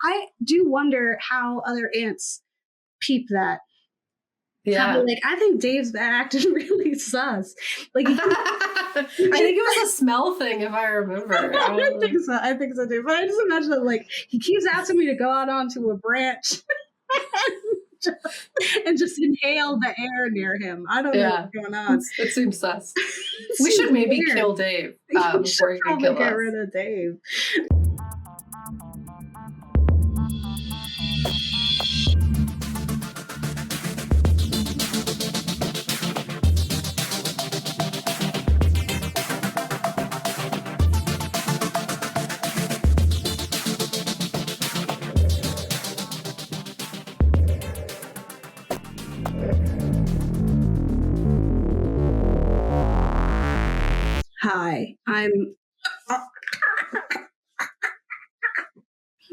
I do wonder how other ants peep that. Yeah. Like, I think Dave's acting really sus. Like, I think it was a smell thing, if I remember. I think so too. But I just imagine that, like, he keeps asking me to go out onto a branch and just inhale the air near him. I don't know what's going on. It seems sus. We should maybe kill Dave before he can kill us. Get rid of Dave. Hi, I'm.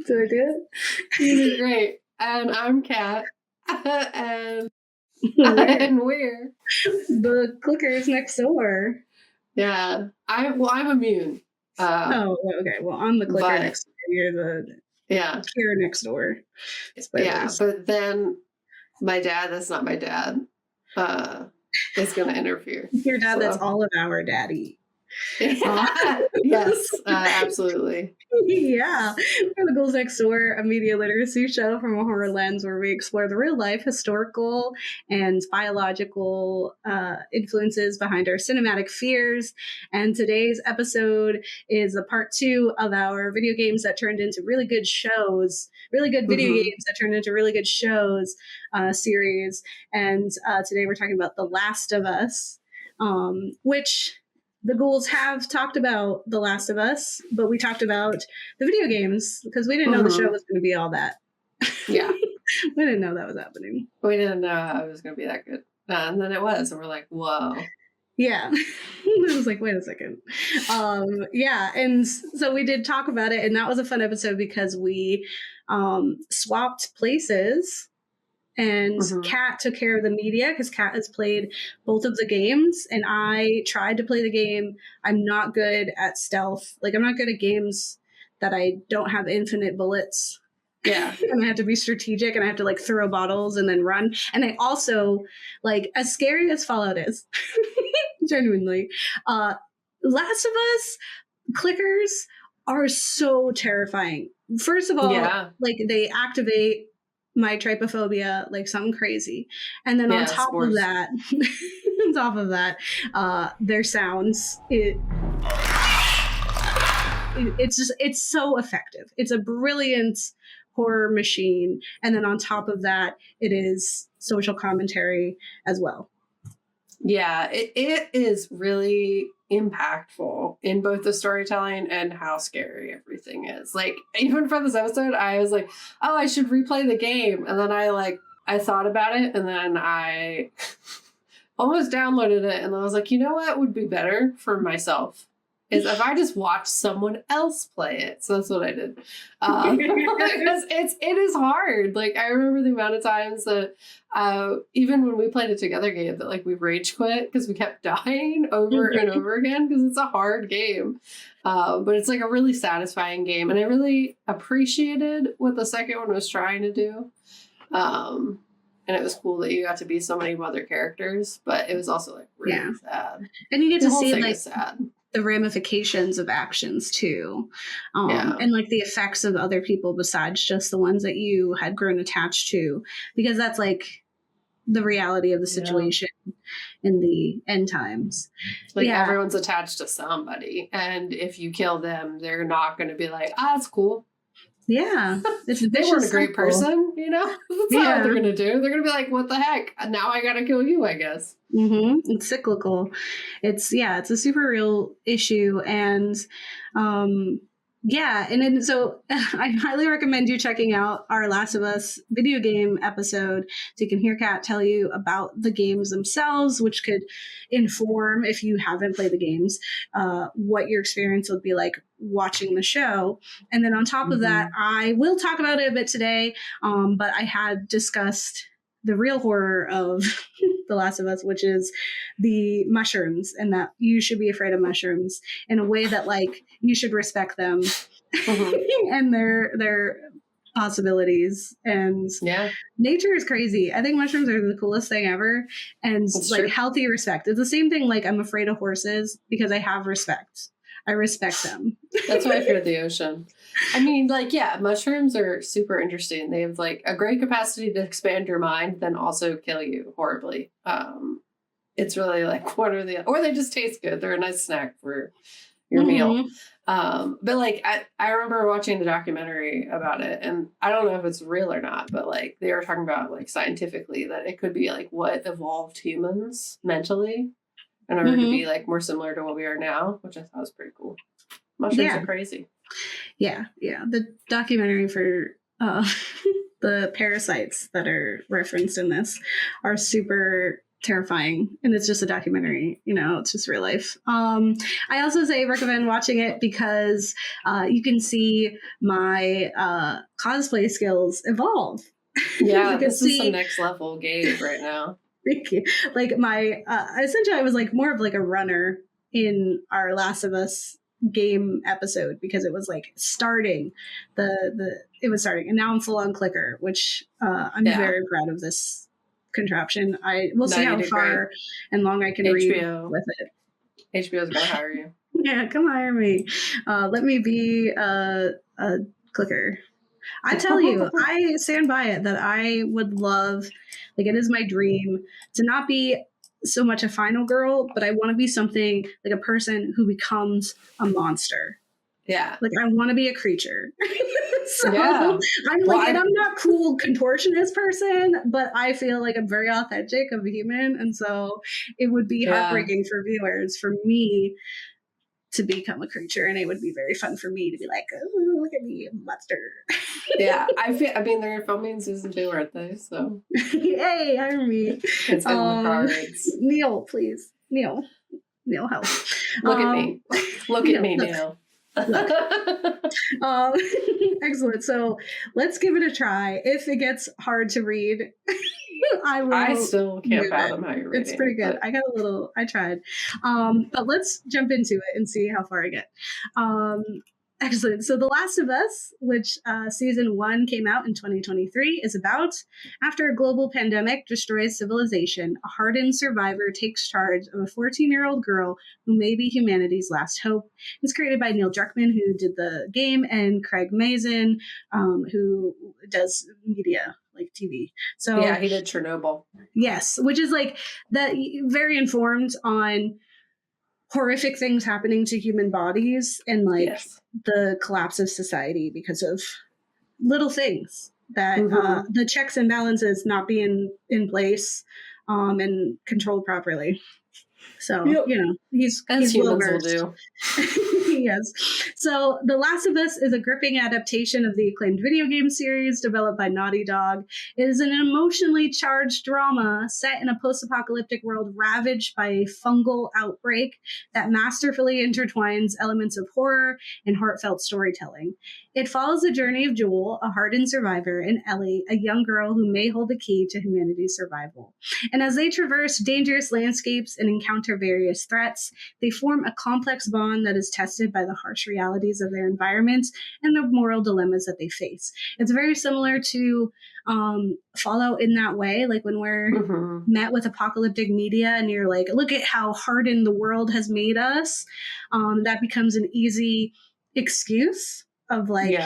Did I do it? You did great. And I'm Kat. and we're the clickers next door. Yeah, I'm immune. Okay. Well, I'm the clicker next door. You're the cure next door. Spoilers. Yeah, but then my dad, that's not my dad, is going to interfere. Your dad, that's all of our daddy. Yes, absolutely. Yeah, we're the Ghouls Next Door, a media literacy show from a horror lens where we explore the real life, historical, and biological influences behind our cinematic fears. And today's episode is a part 2 of our video games that turned into really good shows, really good video games that turned into really good shows series. And today we're talking about The Last of Us, which the Ghouls have talked about The Last of Us, but we talked about the video games because we didn't know the show was going to be all that. Yeah. We didn't know that was happening. We didn't know it was going to be that good. And then it was, and we're like, whoa. Yeah. I was like, wait a second. Yeah. And so we did talk about it, and that was a fun episode because we swapped places. And Kat took care of the media because Kat has played both of the games, and I tried to play the game. I'm not good at stealth. Like, I'm not good at games that I don't have infinite bullets. Yeah. And I have to be strategic, and I have to, like, throw bottles and then run. And I also, like, as scary as Fallout is, genuinely, Last of Us clickers are so terrifying. First of all, like, they activate my trypophobia like something crazy, and then on top of that their sounds, it's so effective. It's a brilliant horror machine, and then on top of that it is social commentary as well. Yeah, it is really impactful in both the storytelling and how scary everything is. Like, even for this episode, I was like, oh, I should replay the game. And then I thought about it, and then I almost downloaded it, and I was like, you know what would be better for myself is if I just watched someone else play it. So that's what I did. Because it is hard. Like, I remember the amount of times that even when we played it together, Gabe, that like we rage quit because we kept dying over and over again because it's a hard game. But it's like a really satisfying game. And I really appreciated what the second one was trying to do. And it was cool that you got to be so many other characters, but it was also like really sad. And you get to see like the ramifications of actions too, and like the effects of other people besides just the ones that you had grown attached to, because that's like the reality of the situation in the end times. Like, everyone's attached to somebody, and if you kill them, they're not going to be like, that's cool. Yeah, it's they weren't a great person, you know. That's not what they're gonna do. They're gonna be like, "What the heck? Now I gotta kill you." I guess. It's cyclical. It's a super real issue, and so I highly recommend you checking out our Last of Us video game episode so you can hear Kat tell you about the games themselves, which could inform, if you haven't played the games, what your experience would be like watching the show. And then on top of that, I will talk about it a bit today, but I had discussed the real horror of The Last of Us, which is the mushrooms, and that you should be afraid of mushrooms in a way that, like, you should respect them and their possibilities. And Yeah, nature is crazy. I think mushrooms are the coolest thing ever. And that's like true. healthy respect. It's the same thing like I'm afraid of horses because I have respect. I respect them. That's why I fear the ocean. I mean, like, yeah, mushrooms are super interesting. They have like a great capacity to expand your mind, then also kill you horribly. It's really like one or the other, or they just taste good. They're a nice snack for your meal. But like I remember watching the documentary about it, and I don't know if it's real or not, but like they were talking about like scientifically that it could be like what evolved humans mentally in order to be like more similar to what we are now, which I thought was pretty cool. Mushrooms are crazy. Yeah. The documentary for the parasites that are referenced in this are super terrifying, and it's just a documentary, it's just real life. I also recommend watching it because you can see my cosplay skills evolve. Yeah, this is some next level Gabe right now. Thank you. Like my essentially I was like more of like a runner in our Last of Us game episode because it was like starting it was starting, and now I'm full on clicker, which I'm very proud of this contraption. We'll see how far and long I can read with it. HBO's gonna hire you. Yeah, come hire me. Let me be a clicker. I tell you, I stand by it that I would love, like it is my dream to not be so much a final girl, but I want to be something like a person who becomes a monster. Yeah. Like I want to be a creature. I'm like, and I'm not cool contortionist person, but I feel like I'm very authentic of a human. And so it would be heartbreaking for viewers for me to become a creature, and it would be very fun for me to be like, oh, look at me, a monster. Yeah, I mean, they're filming season 2, aren't they? So hey, hire me. It's in the cards. Neil, please. Neil, help. Look at me. Look at me, Neil. Excellent. So let's give it a try. If it gets hard to read, I still can't fathom how you're reading. It's pretty good. I tried. But let's jump into it and see how far I get. Excellent. So The Last of Us, which season 1 came out in 2023, is about after a global pandemic destroys civilization, a hardened survivor takes charge of a 14-year-old girl who may be humanity's last hope. It's created by Neil Druckmann, who did the game, and Craig Mazin, who does media like TV. So yeah, he did Chernobyl. Yes, which is like that, very informed on horrific things happening to human bodies and like the collapse of society because of little things that the checks and balances not being in place and controlled properly. So, he's humans will do. Yes. So The Last of Us is a gripping adaptation of the acclaimed video game series developed by Naughty Dog. It is an emotionally charged drama set in a post-apocalyptic world ravaged by a fungal outbreak that masterfully intertwines elements of horror and heartfelt storytelling. It follows the journey of Joel, a hardened survivor, and Ellie, a young girl who may hold the key to humanity's survival. And as they traverse dangerous landscapes and encounter various threats, they form a complex bond that is tested by the harsh realities of their environment and the moral dilemmas that they face. It's very similar to Fallout in that way, like when we're met with apocalyptic media and you're like, look at how hardened the world has made us. That becomes an easy excuse of like,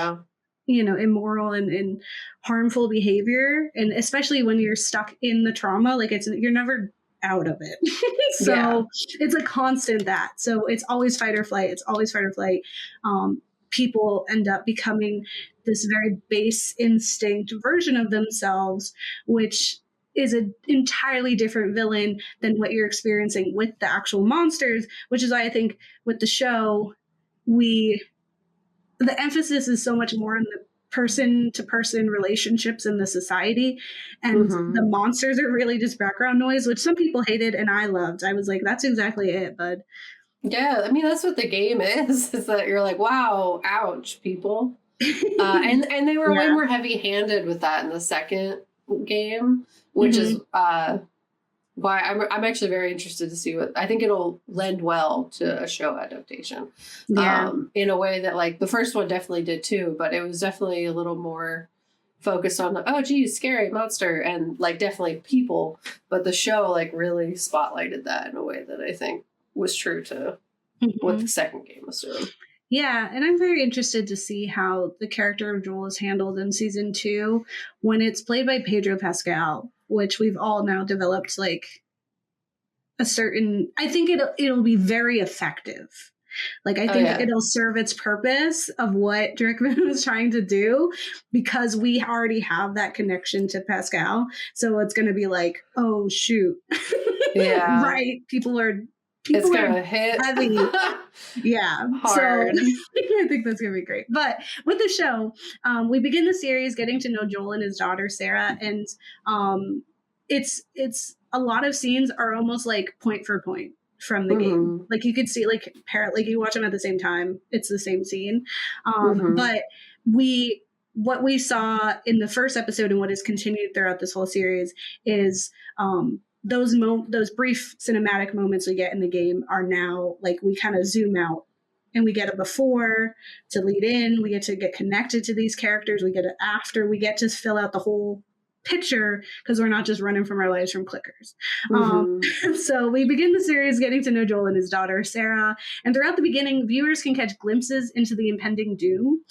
immoral and harmful behavior. And especially when you're stuck in the trauma, like you're never out of it. It's a constant that. So it's always fight or flight. People end up becoming this very base instinct version of themselves, which is an entirely different villain than what you're experiencing with the actual monsters, which is why I think with the show, the emphasis is so much more on the person-to-person relationships in the society, and the monsters are really just background noise, which some people hated and I loved. I was like, that's exactly it, bud. Yeah, I mean, that's what the game is that you're like, wow, ouch, people. And they were way more heavy-handed with that in the second game, which is why I'm actually very interested to see what I think it'll lend well to a show adaptation. In a way that like the first one definitely did too, but it was definitely a little more focused on, oh geez, scary monster, and like definitely people, but the show like really spotlighted that in a way that I think was true to what the second game was doing. Yeah, and I'm very interested to see how the character of Joel is handled in season 2 when it's played by Pedro Pascal, which we've all now developed like a certain. I think it'll be very effective. Like, I think it'll serve its purpose of what Drickman was trying to do, because we already have that connection to Pascal. So it's going to be like, oh, shoot. Yeah. Right. People are going to hit heavy. Yeah. Hard. So I think that's going to be great. But with the show, we begin the series getting to know Joel and his daughter, Sarah. And it's a lot of scenes are almost like point for point from the game. Like, you could see like you watch them at the same time, it's the same scene. But what we saw in the first episode and what has continued throughout this whole series is those brief cinematic moments we get in the game are now like, we kind of zoom out and we get a before to lead in, we get to get connected to these characters, we get it after, we get to fill out the whole picture, because we're not just running from our lives from clickers. So we begin the series getting to know Joel and his daughter, Sarah. And throughout the beginning, viewers can catch glimpses into the impending doom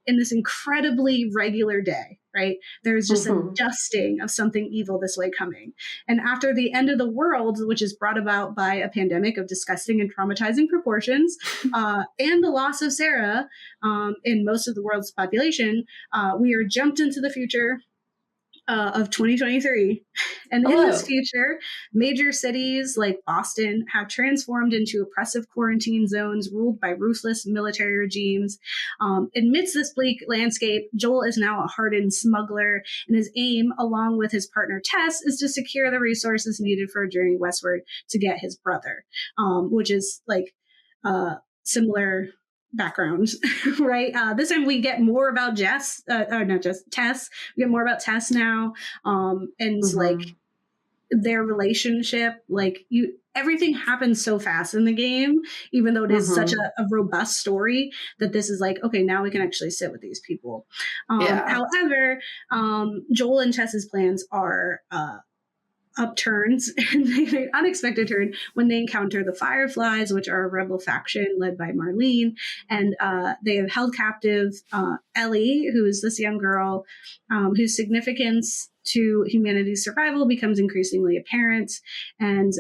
in this incredibly regular day, right? There's just a dusting of something evil this way coming. And after the end of the world, which is brought about by a pandemic of disgusting and traumatizing proportions, and the loss of Sarah in most of the world's population, we are jumped into the future of 2023. And in this future, major cities like Boston have transformed into oppressive quarantine zones ruled by ruthless military regimes. Amidst this bleak landscape, Joel is now a hardened smuggler, and his aim, along with his partner Tess, is to secure the resources needed for a journey westward to get his brother, which is like similar background, right? This time we get more about Tess. We get more about Tess now, and like their relationship. Like, everything happens so fast in the game, even though it is such a robust story, that this is like, okay, now we can actually sit with these people. However, Joel and Tess's plans are upturns and an unexpected turn when they encounter the Fireflies, which are a rebel faction led by Marlene, and they have held captive Ellie, who is this young girl whose significance to humanity's survival becomes increasingly apparent. And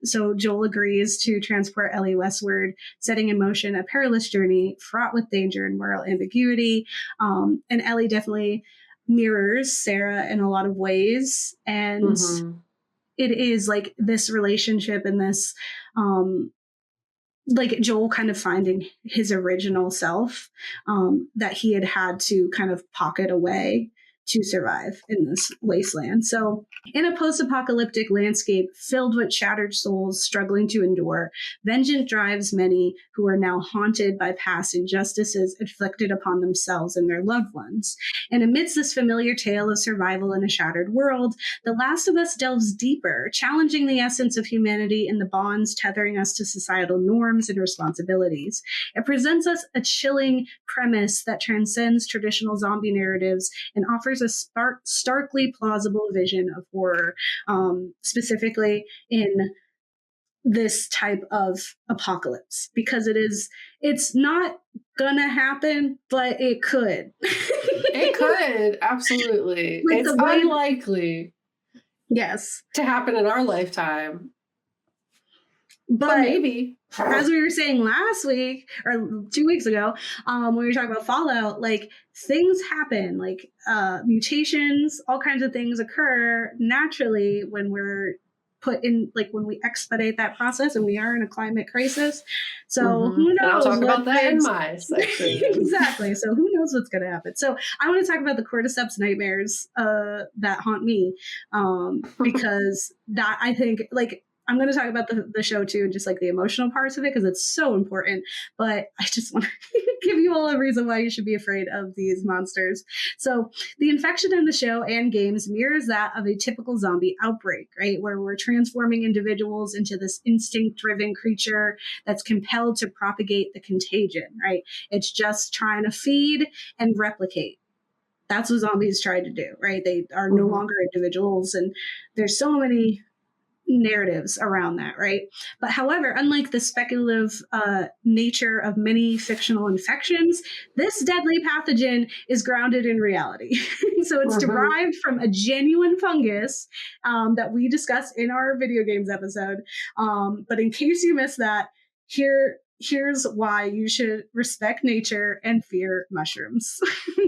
so Joel agrees to transport Ellie westward, setting in motion a perilous journey fraught with danger and moral ambiguity. And Ellie definitely mirrors Sarah in a lot of ways, and it is like this relationship and this like Joel kind of finding his original self that he had to kind of pocket away to survive in this wasteland. So in a post-apocalyptic landscape filled with shattered souls struggling to endure, vengeance drives many who are now haunted by past injustices inflicted upon themselves and their loved ones. And amidst this familiar tale of survival in a shattered world, The Last of Us delves deeper, challenging the essence of humanity and the bonds tethering us to societal norms and responsibilities. It presents us a chilling premise that transcends traditional zombie narratives and offers a starkly plausible vision of horror, specifically in this type of apocalypse, because it's not gonna happen, but it could. It could, absolutely. Like, it's unlikely, yes, to happen in our lifetime, but maybe. As we were saying last week or 2 weeks ago, when we were talking about Fallout, like, things happen, like mutations, all kinds of things occur naturally when we're put in, like, when we expedite that process, and we are in a climate crisis. So who knows? And I'll talk about that in my section. Exactly. So who knows what's going to happen? So I want to talk about the Cordyceps nightmares that haunt me, because that, I think, like, I'm going to talk about the show too, and just like the emotional parts of it, because it's so important. But I just want to give you all a reason why you should be afraid of these monsters. So the infection in the show and games mirrors that of a typical zombie outbreak, right? Where we're transforming individuals into this instinct-driven creature that's compelled to propagate the contagion, right? It's just trying to feed and replicate. That's what zombies tried to do, right? They are no longer individuals, and there's so many narratives around that, right? But however, unlike the speculative nature of many fictional infections, this deadly pathogen is grounded in reality. So it's derived from a genuine fungus that we discussed in our video games episode. But in case you missed that, here's why you should respect nature and fear mushrooms.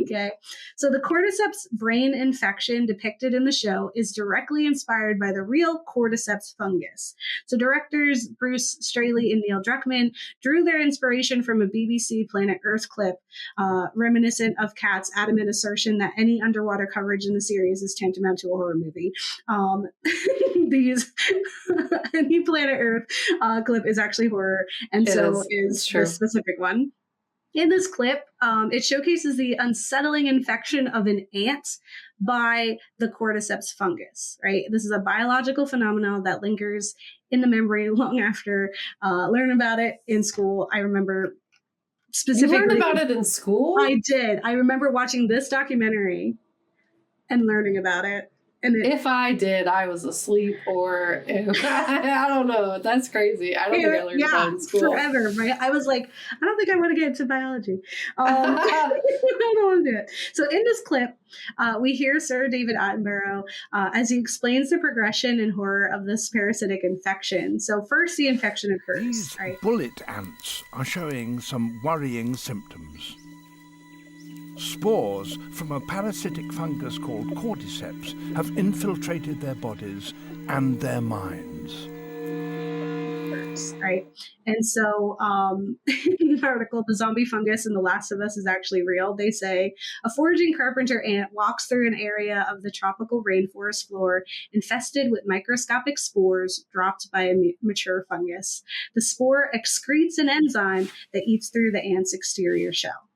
Okay. So the Cordyceps brain infection depicted in the show is directly inspired by the real Cordyceps fungus. So directors Bruce Straley and Neil Druckmann drew their inspiration from a BBC Planet Earth clip, reminiscent of Kat's adamant assertion that any underwater coverage in the series is tantamount to a horror movie. Any Planet Earth clip is actually horror, and so is the specific one. In this clip, it showcases the unsettling infection of an ant by the Cordyceps fungus, right? This is a biological phenomenon that lingers in the memory long after learning about it in school. I remember specifically... You learned about it in school? I did. I remember watching this documentary and learning about it. And if I did, I was asleep, or I don't know. That's crazy. I don't think I learned about it in school. Forever, right? I was like, I don't think I want to get into biology. I don't want to do it. So in this clip, we hear Sir David Attenborough as he explains the progression and horror of this parasitic infection. So first, the infection occurs. These bullet ants are showing some worrying symptoms. Spores from a parasitic fungus called Cordyceps have infiltrated their bodies and their minds. Right. And so in the article, the zombie fungus in The Last of Us is actually real. They say a foraging carpenter ant walks through an area of the tropical rainforest floor infested with microscopic spores dropped by a mature fungus. The spore excretes an enzyme that eats through the ant's exterior shell.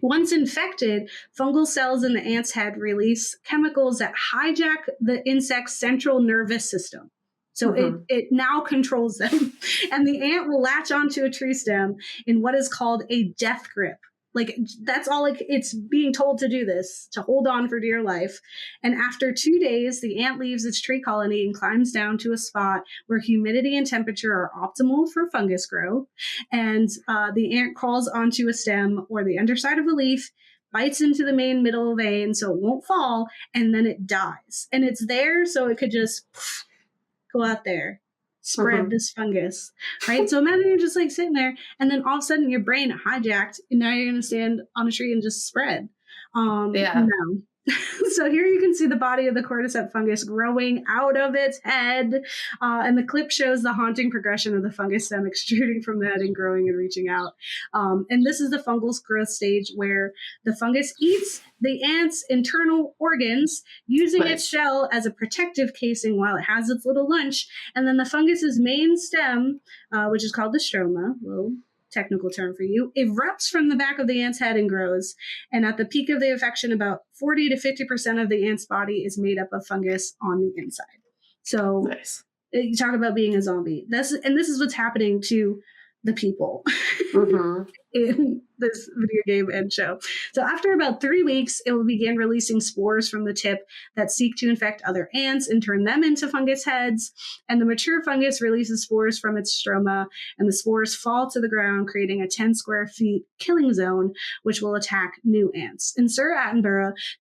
Once infected, fungal cells in the ant's head release chemicals that hijack the insect's central nervous system. So it now controls them. And the ant will latch onto a tree stem in what is called a death grip. Like, that's all it's being told to do this, to hold on for dear life. And after 2 days, the ant leaves its tree colony and climbs down to a spot where humidity and temperature are optimal for fungus growth. And the ant crawls onto a stem or the underside of a leaf, bites into the main middle vein so it won't fall, and then it dies. And it's there so it could just go out there, spread this fungus, right? So imagine you're just like sitting there, and then all of a sudden your brain hijacked, and now you're going to stand on a tree and just spread. No. So here you can see the body of the cordyceps fungus growing out of its head, and the clip shows the haunting progression of the fungus stem extruding from the head and growing and reaching out. And this is the fungal growth stage where the fungus eats the ant's internal organs, using its shell as a protective casing while it has its little lunch. And then the fungus's main stem, which is called the stroma, little technical term for you, erupts from the back of the ant's head and grows. And at the peak of the infection, about 40 to 50% of the ant's body is made up of fungus on the inside. So you talk about being a zombie. This is what's happening to the people in this video game and show. So after about 3 weeks, it will begin releasing spores from the tip that seek to infect other ants and turn them into fungus heads. And the mature fungus releases spores from its stroma, and the spores fall to the ground, creating a 10 square feet killing zone, which will attack new ants. And Sir Attenborough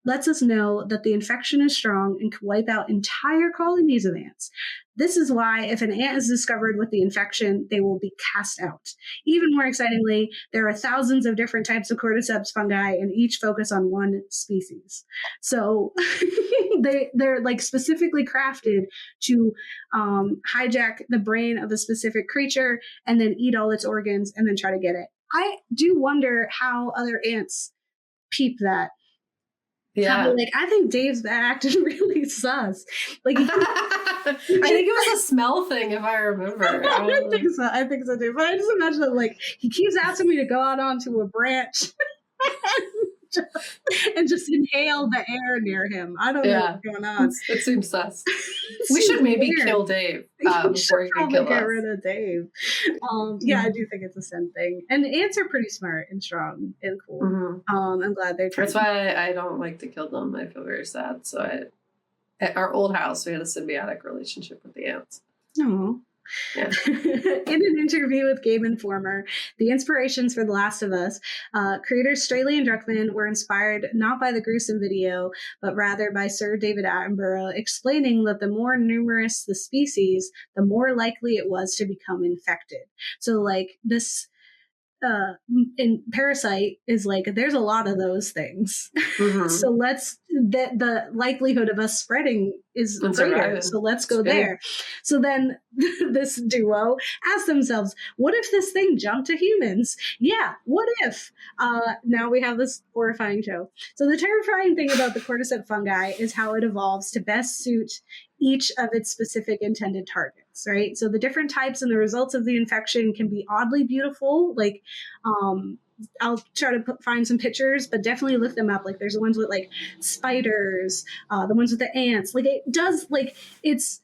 lets us know that the infection is strong and can wipe out entire colonies of ants. This is why if an ant is discovered with the infection, they will be cast out. Even more excitingly, there are thousands of different types of cordyceps fungi, and each focus on one species. So they're like specifically crafted to hijack the brain of a specific creature and then eat all its organs and then try to get it. I do wonder how other ants peep that. Yeah. Like, I think Dave's acting really sus. Like, I think it was a smell thing, if I remember. I think so too. But I just imagine that, like, he keeps asking me to go out onto a branch, and just inhale the air near him. I don't know what's going on. It seems sus. We should maybe kill Dave before he can kill get us. rid of Dave. Yeah, I do think it's a sin thing. And ants are pretty smart and strong and cool. I'm glad they're trying. That's why I don't like to kill them. I feel very sad. So at our old house, we had a symbiotic relationship with the ants. Oh. Yeah. In an interview with Gabe Informer, the inspirations for The Last of Us, creators Straley and Druckmann were inspired not by the gruesome video, but rather by Sir David Attenborough explaining that the more numerous the species, the more likely it was to become infected. So, like, this in Parasite is like, there's a lot of those things. So the likelihood of us spreading is greater. So let's go there. So then this duo asked themselves, what if this thing jumped to humans? Yeah, what if? Now we have this horrifying show. So the terrifying thing about the cordyceps fungi is how it evolves to best suit each of its specific intended targets, right? So the different types and the results of the infection can be oddly beautiful. Like, I'll try to find some pictures, but definitely look them up. Like, there's the ones with like spiders, the ones with the ants. Like, it does, like, it's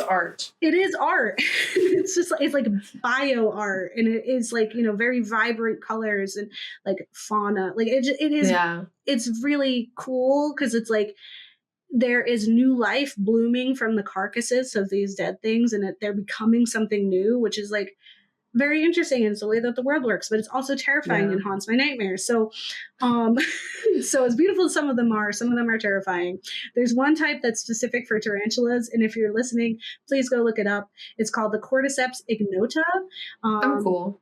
art. It is art. it's like bio art, and it is like, you know, very vibrant colors and like fauna. Like it is. Yeah. It's really cool because it's like, there is new life blooming from the carcasses of these dead things, and they're becoming something new, which is like very interesting. And it's the way that the world works, but it's also terrifying and haunts my nightmares. So, so as beautiful as some of them are terrifying. There's one type that's specific for tarantulas, and if you're listening, please go look it up. It's called the Cordyceps ignota. Cool.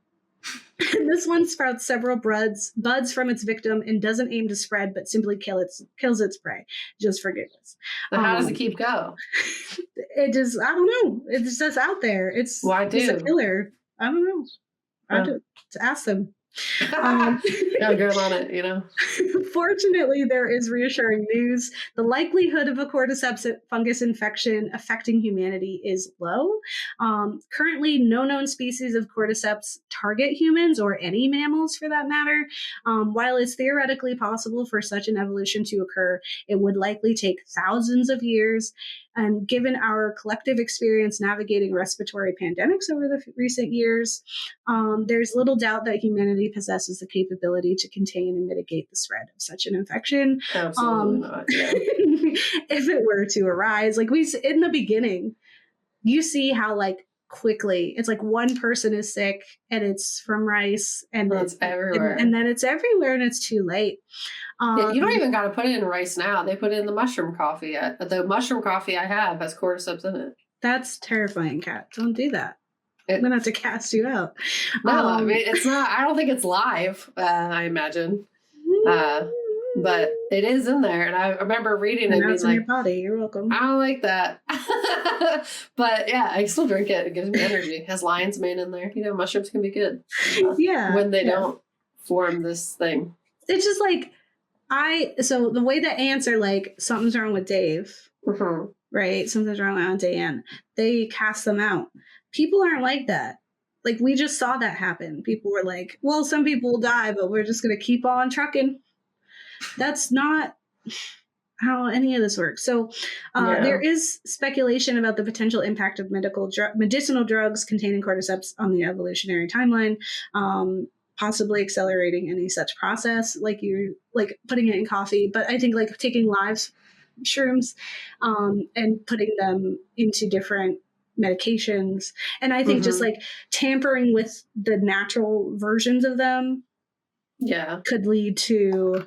This one sprouts several buds from its victim and doesn't aim to spread, but simply kills its prey. Just forgiveness. But how does it keep go? It just, I don't know. It's just out there. It's a killer. I don't know. I have to ask them. Gotta go on it, you know. Fortunately, there is reassuring news. The likelihood of a cordyceps fungus infection affecting humanity is low. Currently, no known species of cordyceps target humans or any mammals for that matter. While it's theoretically possible for such an evolution to occur, it would likely take thousands of years. And given our collective experience navigating respiratory pandemics over the recent years, there's little doubt that humanity possesses the capability to contain and mitigate the spread of such an infection. Absolutely not. Yeah. If it were to arise, like in the beginning, you see how like quickly it's like one person is sick and it's from rice, and it's everywhere, and then it's everywhere, and it's too late. You don't even got to put it in rice now. They put it in the mushroom coffee. The mushroom coffee I have has cordyceps in it. That's terrifying, Kat. Don't do that. I'm gonna have to cast you out. No, I mean, it's not. I don't think it's live. I imagine, but it is in there, and I remember reading it. And it's in your body. You're welcome. I don't like that, but yeah, I still drink it. It gives me energy. It has lion's mane in there. You know, mushrooms can be good. When they don't form this thing. It's just like so the way that ants are like, something's wrong with Dave, right? Something's wrong with Aunt Diane. They cast them out. People aren't like that. Like, we just saw that happen. People were like, well, some people will die, but we're just going to keep on trucking. That's not how any of this works. So there is speculation about the potential impact of medicinal drugs containing cordyceps on the evolutionary timeline, possibly accelerating any such process, like putting it in coffee. But I think like taking live shrooms and putting them into different medications, and I think just like tampering with the natural versions of them could lead to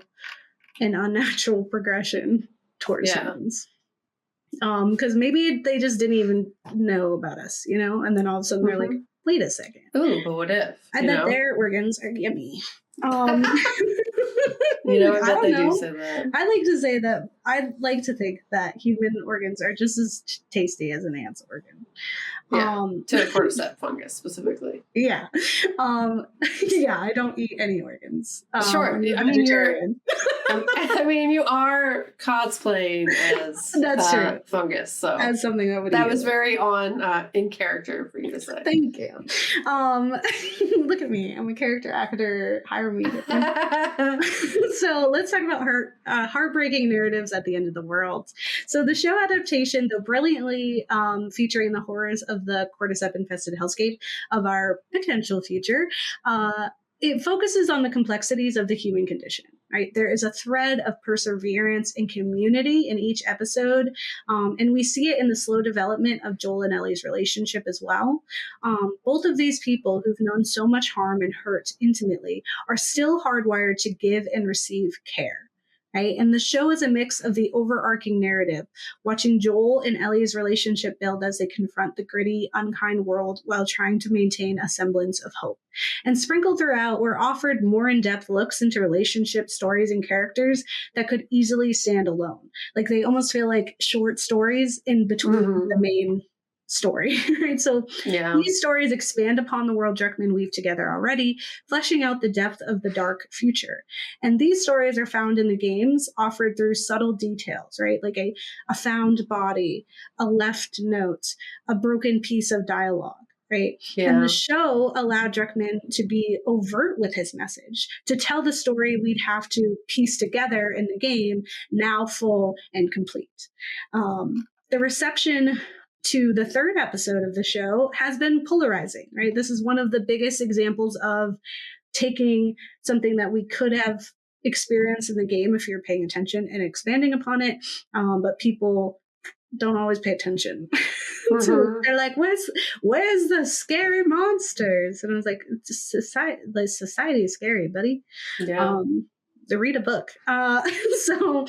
an unnatural progression towards humans, because maybe they just didn't even know about us, you know, and then all of a sudden they're like, wait a second, but what if I bet their organs are yummy. You know, I bet they do say that. I'd like to think that human organs are just as tasty as an ant's organ. To a cordyceps fungus specifically. I don't eat any organs. Sure, I mean, I mean, you are cosplaying as That's true. fungus, so As something that would that was very on in character for you to say. Thank you. Look at me. I'm a character actor. Hire me. So let's talk about her heartbreaking narratives at the end of the world. So the show adaptation, though brilliantly featuring the horrors of the cordyceps-infested hellscape of our potential future, it focuses on the complexities of the human condition, right? There is a thread of perseverance and community in each episode, and we see it in the slow development of Joel and Ellie's relationship as well. Both of these people who've known so much harm and hurt intimately are still hardwired to give and receive care. Right? And the show is a mix of the overarching narrative, watching Joel and Ellie's relationship build as they confront the gritty, unkind world while trying to maintain a semblance of hope. And sprinkled throughout, we're offered more in-depth looks into relationship stories and characters that could easily stand alone. Like they almost feel like short stories in between the main story, right? So these stories expand upon the world Druckmann weave together already, fleshing out the depth of the dark future. And these stories are found in the games, offered through subtle details, right? Like a found body, a left note, a broken piece of dialogue. Right. Yeah. And the show allowed Druckmann to be overt with his message, to tell the story we'd have to piece together in the game, now full and complete. The reception to the third episode of the show has been polarizing, right? This is one of the biggest examples of taking something that we could have experienced in the game if you're paying attention and expanding upon it, but people don't always pay attention. So they're like, where's the scary monsters? And I was like, society is scary, buddy. Yeah. Read a book. So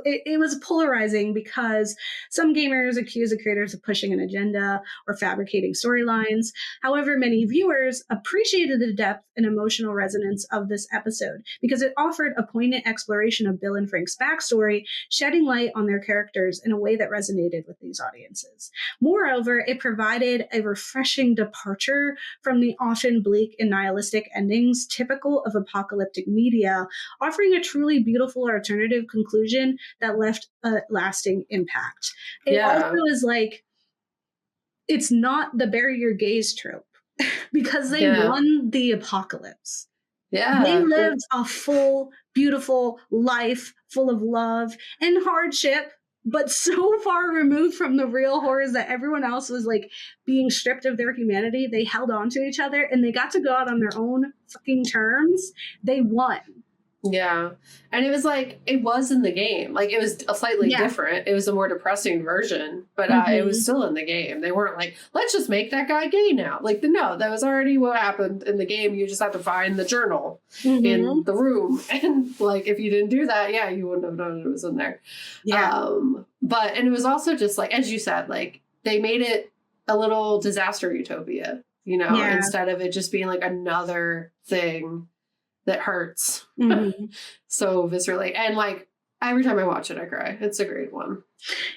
it was polarizing because some gamers accuse the creators of pushing an agenda or fabricating storylines. However, many viewers appreciated the depth and emotional resonance of this episode because it offered a poignant exploration of Bill and Frank's backstory, shedding light on their characters in a way that resonated with these audiences. Moreover, it provided a refreshing departure from the often bleak and nihilistic endings typical of apocalyptic media, offering a truly beautiful alternative conclusion that left a lasting impact. It also is like, it's not the bury your gaze trope because they won the apocalypse. Yeah. They lived a full, beautiful life full of love and hardship, but so far removed from the real horrors that everyone else was like being stripped of their humanity. They held on to each other and they got to go out on their own fucking terms. They won. Yeah. And it was like, it was in the game. Like, it was a slightly different. It was a more depressing version, but it was still in the game. They weren't like, let's just make that guy gay now. Like, no, that was already what happened in the game. You just have to find the journal in the room. And, like, if you didn't do that, you wouldn't have known it was in there. Yeah. And it was also just, like, as you said, like, they made it a little disaster utopia, you know, instead of it just being, like, another thing that hurts so viscerally. And like every time I watch it, I cry. It's a great one.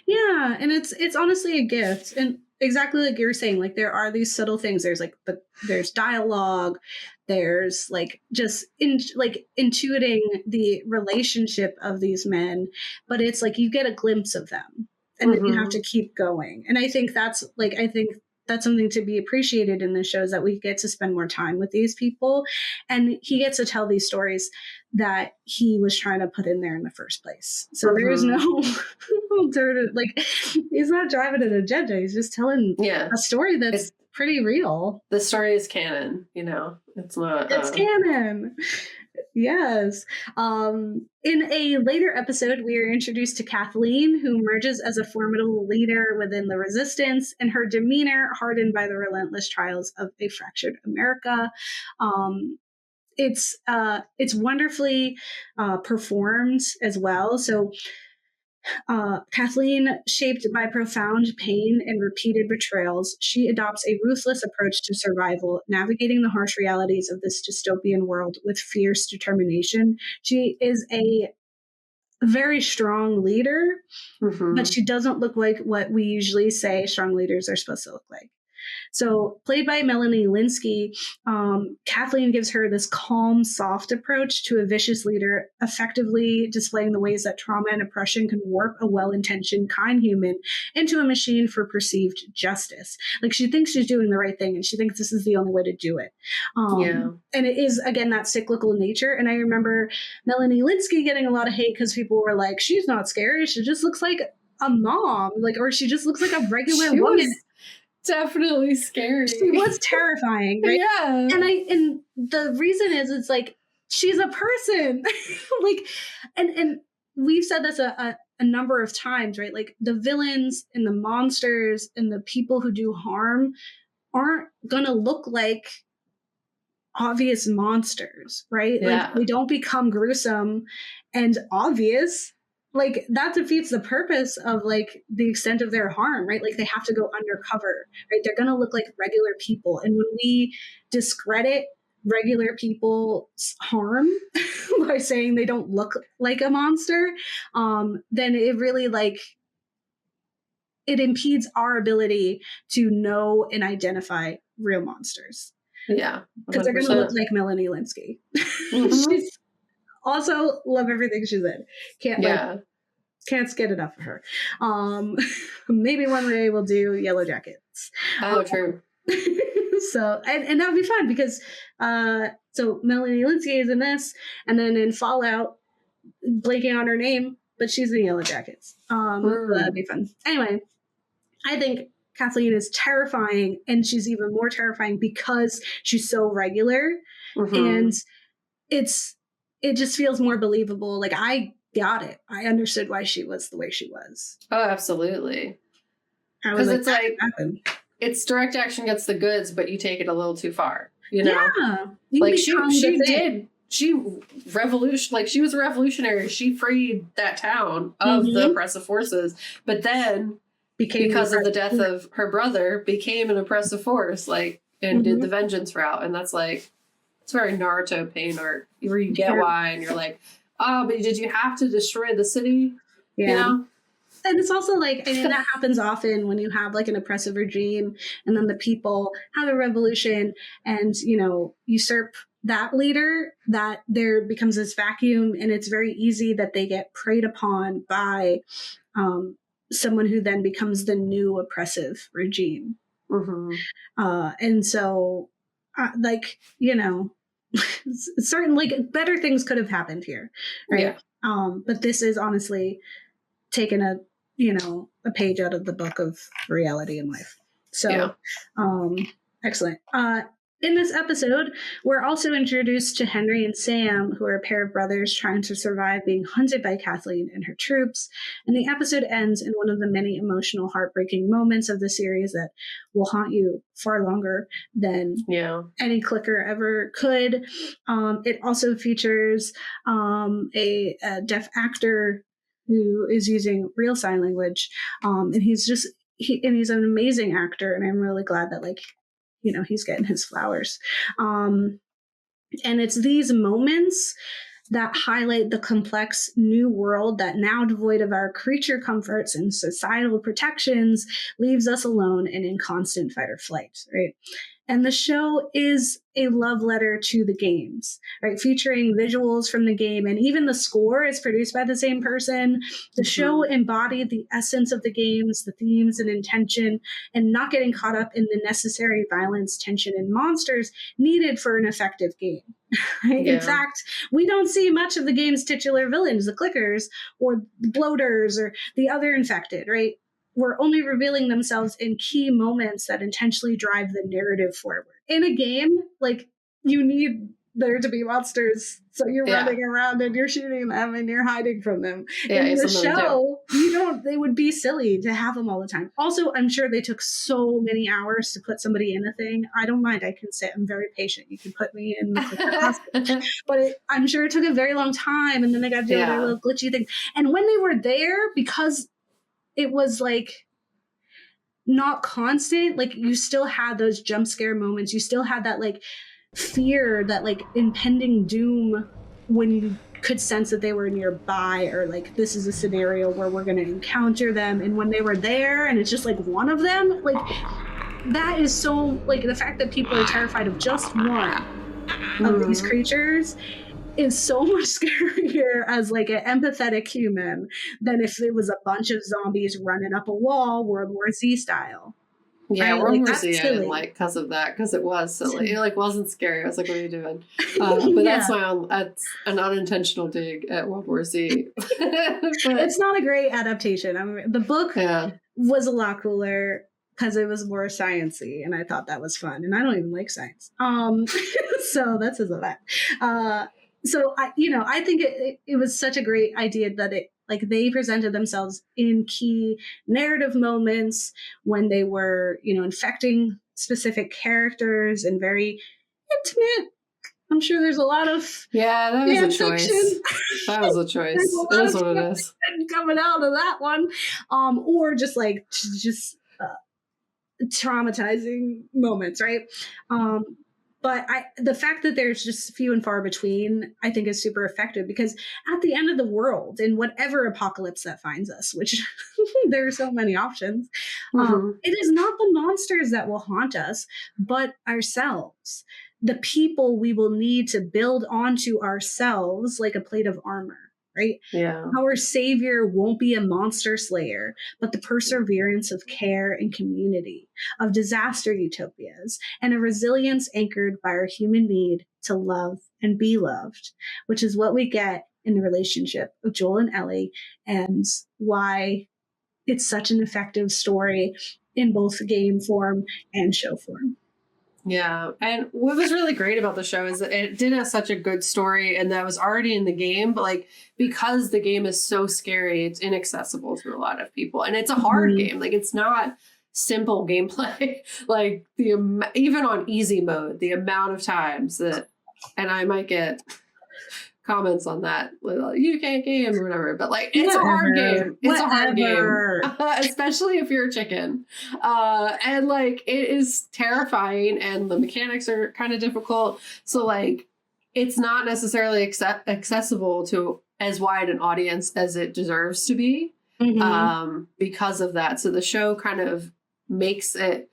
Yeah. And it's honestly a gift. And exactly like you were saying, like there are these subtle things. There's like, there's dialogue. There's like just intuiting the relationship of these men, but it's like you get a glimpse of them and then you have to keep going. And I think that's something to be appreciated in the shows, that we get to spend more time with these people and he gets to tell these stories that he was trying to put in there in the first place. So there's no like he's not driving an agenda. He's just telling a story that's pretty real. The story is canon, you know, it's not. It's canon. Yes. In a later episode, we are introduced to Kathleen, who emerges as a formidable leader within the resistance, and her demeanor hardened by the relentless trials of a fractured America. It's wonderfully performed as well. So Kathleen, shaped by profound pain and repeated betrayals, she adopts a ruthless approach to survival, navigating the harsh realities of this dystopian world with fierce determination. She is a very strong leader, but she doesn't look like what we usually say strong leaders are supposed to look like. So played by Melanie Linsky, Kathleen gives her this calm, soft approach to a vicious leader, effectively displaying the ways that trauma and oppression can warp a well-intentioned, kind human into a machine for perceived justice. Like, she thinks she's doing the right thing, and she thinks this is the only way to do it. And it is, again, that cyclical nature. And I remember Melanie Linsky getting a lot of hate because people were like, she's not scary. She just looks like a mom, like, or she just looks like a regular woman. Definitely scary. She was terrifying, right? Yeah. And the reason is, it's like, she's a person. Like, and we've said this a number of times, right? Like, the villains and the monsters and the people who do harm aren't gonna look like obvious monsters, right? Yeah. Like, they don't become gruesome and obvious. Like, that defeats the purpose of, like, the extent of their harm, right? Like, they have to go undercover, right? They're going to look like regular people. And when we discredit regular people's harm by saying they don't look like a monster, then it really, like, it impedes our ability to know and identify real monsters. Yeah. Because they're going to look like Melanie Linsky. She's also, love everything she said. Can't get enough of her. Maybe one day we'll do Yellow Jackets. Oh, true. So, and that would be fun because, so Melanie Linsky is in this, and then in Fallout, blanking on her name, but she's in Yellow Jackets. So that'd be fun. Anyway, I think Kathleen is terrifying, and she's even more terrifying because she's so regular, and it just feels more believable. Like, I got it. I understood why she was the way she was. Oh, absolutely. Because it's like, it's direct action gets the goods, but you take it a little too far. You know? Yeah. Like, she was a revolutionary. She freed that town of the oppressive forces, but then because of the death of her brother, became an oppressive force, like, and did the vengeance route. And that's like, it's very Naruto pain art, where you get why, and you're like, oh, but did you have to destroy the city? Yeah. You know? And it's also like, I mean, that happens often when you have like an oppressive regime, and then the people have a revolution and, you know, usurp that leader, that there becomes this vacuum, and it's very easy that they get preyed upon by someone who then becomes the new oppressive regime. And so, like, you know, certain, like, better things could have happened here, right? But this is honestly taking a page out of the book of reality in life. So excellent. In this episode, we're also introduced to Henry and Sam, who are a pair of brothers trying to survive being hunted by Kathleen and her troops. And the episode ends in one of the many emotional, heartbreaking moments of the series that will haunt you far longer than any clicker ever could. It also features a deaf actor who is using real sign language. And he's an amazing actor. And I'm really glad that, like, you know, he's getting his flowers. And it's these moments that highlight the complex new world that, now devoid of our creature comforts and societal protections, leaves us alone and in constant fight or flight, right? And the show is a love letter to the games, right? Featuring visuals from the game, and even the score is produced by the same person. The show embodied the essence of the games, the themes and intention, and not getting caught up in the necessary violence, tension, and monsters needed for an effective game. Right? In fact, we don't see much of the game's titular villains, the clickers or bloaters or the other infected, right? Were only revealing themselves in key moments that intentionally drive the narrative forward. In a game, like, you need there to be monsters, so you're running around and you're shooting them and you're hiding from them. In the show, they would be silly to have them all the time. Also, I'm sure they took so many hours to put somebody in a thing. I don't mind. I can sit. I'm very patient. You can put me in the hospital. But I'm sure it took a very long time, and then they got to do their little glitchy thing. And when they were there, because it was like not constant, like, you still had those jump scare moments. You still had that, like, fear, that, like, impending doom when you could sense that they were nearby, or like, this is a scenario where we're going to encounter them. And when they were there and it's just like one of them, like, that is so, like, the fact that people are terrified of just one of these creatures is so much scarier as like an empathetic human than if it was a bunch of zombies running up a wall, World War Z style. Yeah, right? World Like, War that's Z I silly. didn't like because of that, because it was silly. It like wasn't scary. I was like, what are you doing? But that's that's an unintentional dig at World War Z. But it's not a great adaptation. I mean, the book was a lot cooler because it was more sciencey, and I thought that was fun. And I don't even like science. So that says a lot. So I think it was such a great idea that they presented themselves in key narrative moments when they were, infecting specific characters and very intimate. I'm sure there's a lot of that was a choice. That was a choice. It is what it is. Coming out of that one, or just traumatizing moments, right? But the fact that there's just few and far between, I think, is super effective, because at the end of the world, in whatever apocalypse that finds us, which there are so many options, it is not the monsters that will haunt us, but ourselves. The people we will need to build onto ourselves like a plate of armor, right? Yeah. Our savior won't be a monster slayer, but the perseverance of care and community, of disaster utopias, and a resilience anchored by our human need to love and be loved, which is what we get in the relationship of Joel and Ellie, and why it's such an effective story in both game form and show form. Yeah. And what was really great about the show is that it did have such a good story, and that was already in the game, but like, because the game is so scary, it's inaccessible to a lot of people. And it's a hard game. Like, it's not simple gameplay. Like, even on easy mode, the amount of times that, and I might get comments on that, like, you can't game or whatever, but like, it's a hard game. It's a hard game, especially if you're a chicken. And like, it is terrifying, and the mechanics are kind of difficult. So like, it's not necessarily accessible to as wide an audience as it deserves to be, because of that. So the show kind of makes it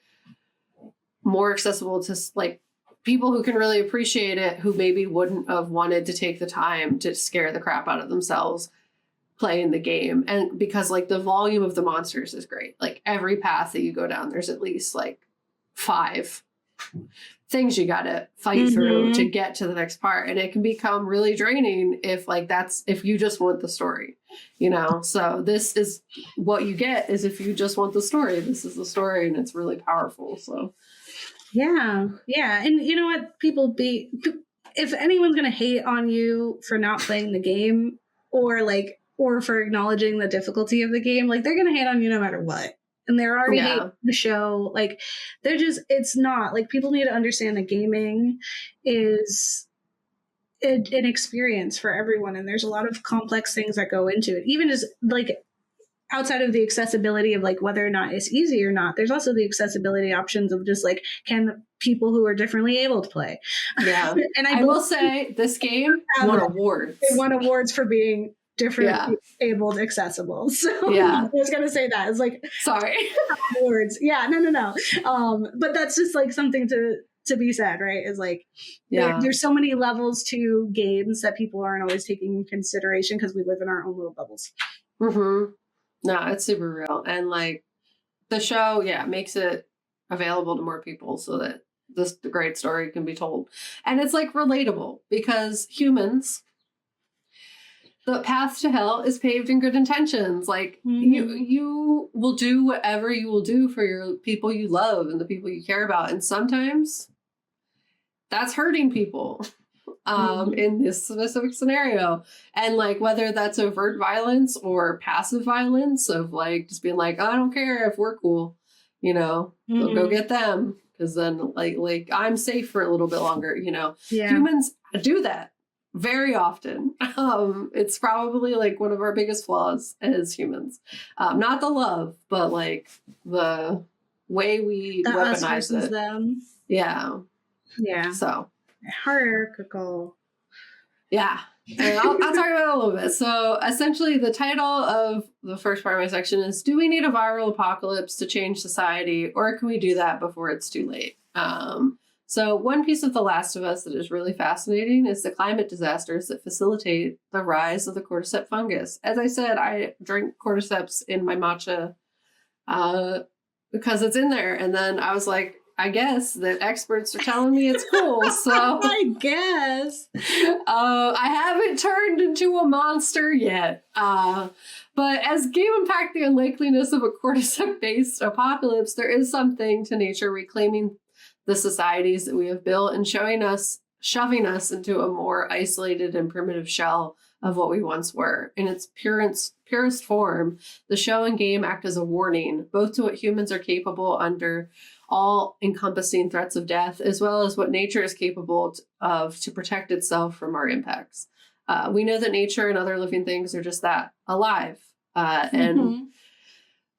more accessible to like people who can really appreciate it, who maybe wouldn't have wanted to take the time to scare the crap out of themselves playing the game. And because like the volume of the monsters is great. Like, every path that you go down, there's at least like 5 things you gotta fight through to get to the next part. And it can become really draining if you just want the story, so this is what you get, is if you just want the story, this is the story, and it's really powerful. So yeah. And you know what, if anyone's going to hate on you for not playing the game, or for acknowledging the difficulty of the game, like, they're going to hate on you no matter what. And they're already hating the show. Like, it's not like, people need to understand that gaming is an experience for everyone. And there's a lot of complex things that go into it. Even just like, outside of the accessibility of like whether or not it's easy or not, there's also the accessibility options of just like, can people who are differently able to play. Yeah. And I will say, this game won awards. They won awards for being different abled accessible. So I was gonna say that. It's like, sorry. Awards. Yeah, no. But that's just like something to be said, right? Is like, there's so many levels to games that people aren't always taking into consideration because we live in our own little bubbles. No, it's super real. And like, the show, makes it available to more people so that the great story can be told. And it's like relatable, because humans, the path to hell is paved in good intentions. Like, you will do whatever you will do for your people you love and the people you care about. And sometimes that's hurting people. In this specific scenario. And like, whether that's overt violence or passive violence of like just being like, oh, I don't care if we're cool, they'll go get them, because then like I'm safe for a little bit longer. Humans do that very often. It's probably like one of our biggest flaws as humans, not the love, but like the way we weaponize it. Them. Yeah So hierarchical. Yeah. And I'll talk about it a all of it. So essentially the title of the first part of my section is, do we need a viral apocalypse to change society, or can we do that before it's too late? So one piece of The Last of Us that is really fascinating is the climate disasters that facilitate the rise of the cordyceps fungus. As I said, I drink cordyceps in my matcha because it's in there. And then I was like, I guess that experts are telling me it's cool. So I guess. I haven't turned into a monster yet. But as Gabe unpacked the unlikeliness of a cordyceps-based apocalypse, there is something to nature reclaiming the societies that we have built and shoving us into a more isolated and primitive shell of what we once were. In its purest form, the show and game act as a warning, both to what humans are capable under all-encompassing threats of death, as well as what nature is capable of to protect itself from our impacts. We know that nature and other living things are just that, alive.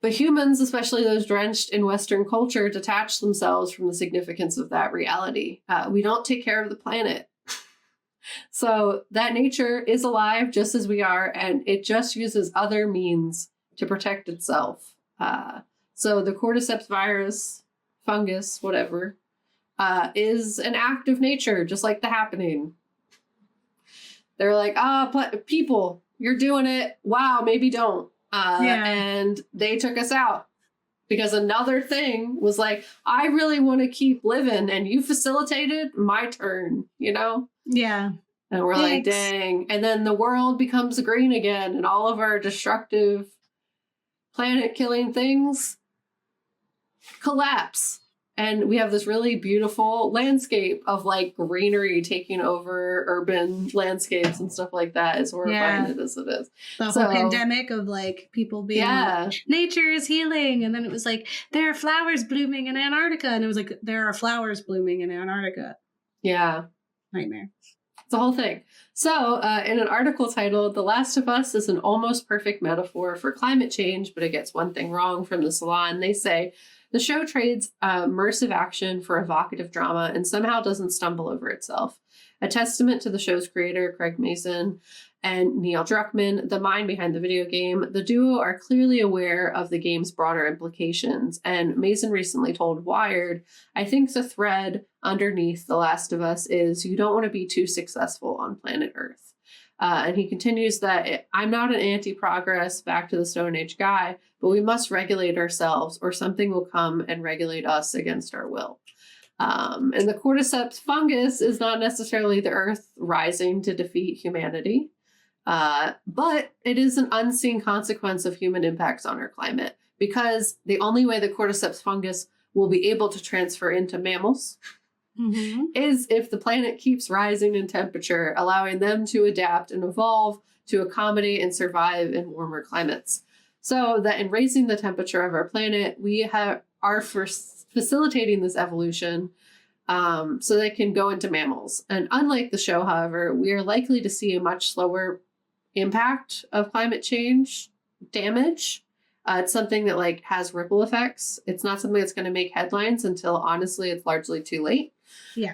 But humans, especially those drenched in Western culture, detach themselves from the significance of that reality. We don't take care of the planet. So that nature is alive just as we are, and it just uses other means to protect itself. So the cordyceps virus, fungus, whatever, is an act of nature, just like the happening. They're like, people, you're doing it. Wow, maybe don't. And they took us out because another thing was like, I really want to keep living, and you facilitated my turn, Yeah. And we're like, dang. And then the world becomes green again, and all of our destructive planet-killing things collapse. And we have this really beautiful landscape of like greenery taking over urban landscapes and stuff like that, as horrifying as it is. The whole pandemic of like people being like, nature is healing. And then it was like, there are flowers blooming in Antarctica. And it was like, there are flowers blooming in Antarctica. Yeah. Nightmare. It's a whole thing. So in an article titled, The Last of Us is an almost perfect metaphor for climate change, but it gets one thing wrong from the Salon. They say, the show trades immersive action for evocative drama and somehow doesn't stumble over itself. A testament to the show's creator, Craig Mazin, and Neil Druckmann, the mind behind the video game, the duo are clearly aware of the game's broader implications. And Mazin recently told Wired, I think the thread underneath The Last of Us is you don't want to be too successful on planet Earth. And he continues that I'm not an anti-progress, back to the Stone Age guy, but we must regulate ourselves or something will come and regulate us against our will. And the cordyceps fungus is not necessarily the Earth rising to defeat humanity, but it is an unseen consequence of human impacts on our climate, because the only way the cordyceps fungus will be able to transfer into mammals is if the planet keeps rising in temperature, allowing them to adapt and evolve to accommodate and survive in warmer climates. So that in raising the temperature of our planet, we are facilitating this evolution so they can go into mammals. And unlike the show, however, we are likely to see a much slower impact of climate change damage. It's something that like has ripple effects. It's not something that's going to make headlines until honestly it's largely too late. Yeah,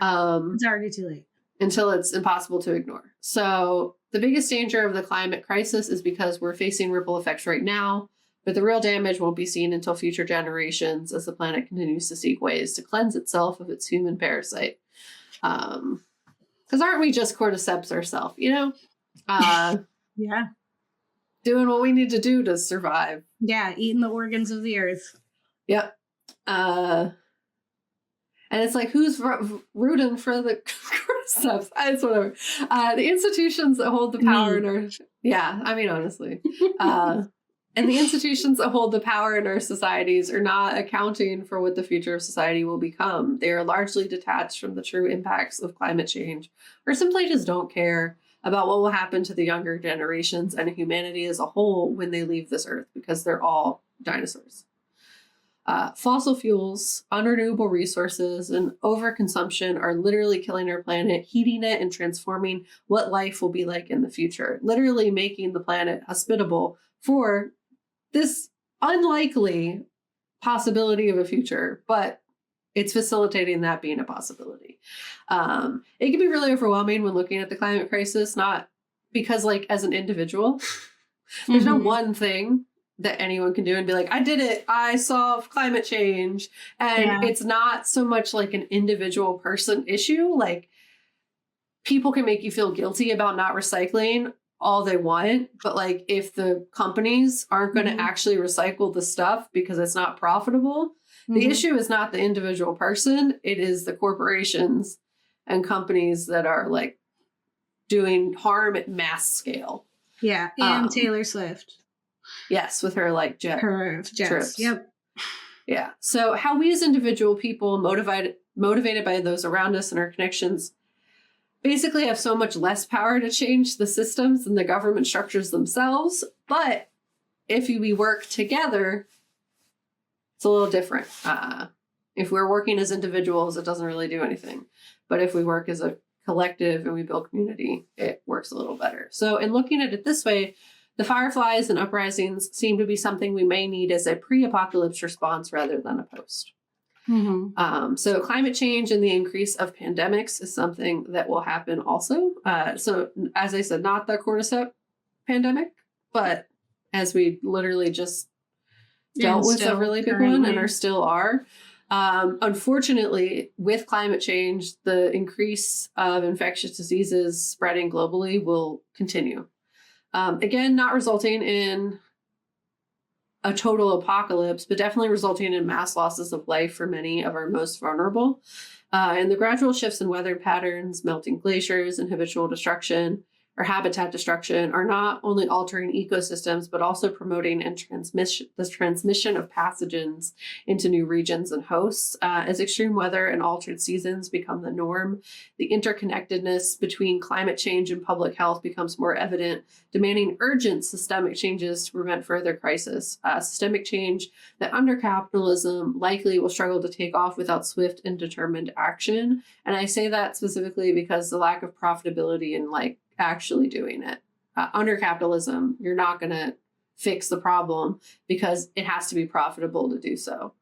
it's already too late. Until it's impossible to ignore. So the biggest danger of the climate crisis is because we're facing ripple effects right now, but the real damage won't be seen until future generations as the planet continues to seek ways to cleanse itself of its human parasite. Because aren't we just cordyceps ourselves, Yeah. Doing what we need to do to survive. Yeah, eating the organs of the earth. Yep. And it's like, who's rooting for the cordyceps? It's whatever. The institutions that hold the power in our... Yeah, I mean, honestly. And the institutions that hold the power in our societies are not accounting for what the future of society will become. They are largely detached from the true impacts of climate change, or simply just don't care about what will happen to the younger generations and humanity as a whole when they leave this earth, because they're all dinosaurs. Fossil fuels, unrenewable resources, and overconsumption are literally killing our planet, heating it and transforming what life will be like in the future, literally making the planet hospitable for this unlikely possibility of a future, but it's facilitating that being a possibility. It can be really overwhelming when looking at the climate crisis, not because like as an individual, there's no one thing that anyone can do and be like, I did it. I solved climate change. And it's not so much like an individual person issue. Like people can make you feel guilty about not recycling all they want. But like if the companies aren't going to actually recycle the stuff because it's not profitable, the issue is not the individual person. It is the corporations and companies that are like doing harm at mass scale. Yeah. And Taylor Swift. Yes, with her like her jets. Trips. Yep. Yeah. So how we as individual people motivated by those around us and our connections basically have so much less power to change the systems than the government structures themselves. But if we work together, it's a little different. If we're working as individuals, it doesn't really do anything. But if we work as a collective and we build community, it works a little better. So in looking at it this way, the fireflies and uprisings seem to be something we may need as a pre-apocalypse response rather than a post. So climate change and the increase of pandemics is something that will happen also. So as I said, not the Cordyceps pandemic, but as we literally just dealt with a really big one and are still are. Unfortunately, with climate change, the increase of infectious diseases spreading globally will continue. Again, not resulting in a total apocalypse, but definitely resulting in mass losses of life for many of our most vulnerable. And the gradual shifts in weather patterns, melting glaciers, and habitual destruction or habitat destruction are not only altering ecosystems, but also promoting and the transmission of pathogens into new regions and hosts. As extreme weather and altered seasons become the norm, the interconnectedness between climate change and public health becomes more evident, demanding urgent systemic changes to prevent further crisis. Systemic change that under capitalism likely will struggle to take off without swift and determined action. And I say that specifically because the lack of profitability in like actually doing it. Under capitalism, you're not going to fix the problem because it has to be profitable to do so.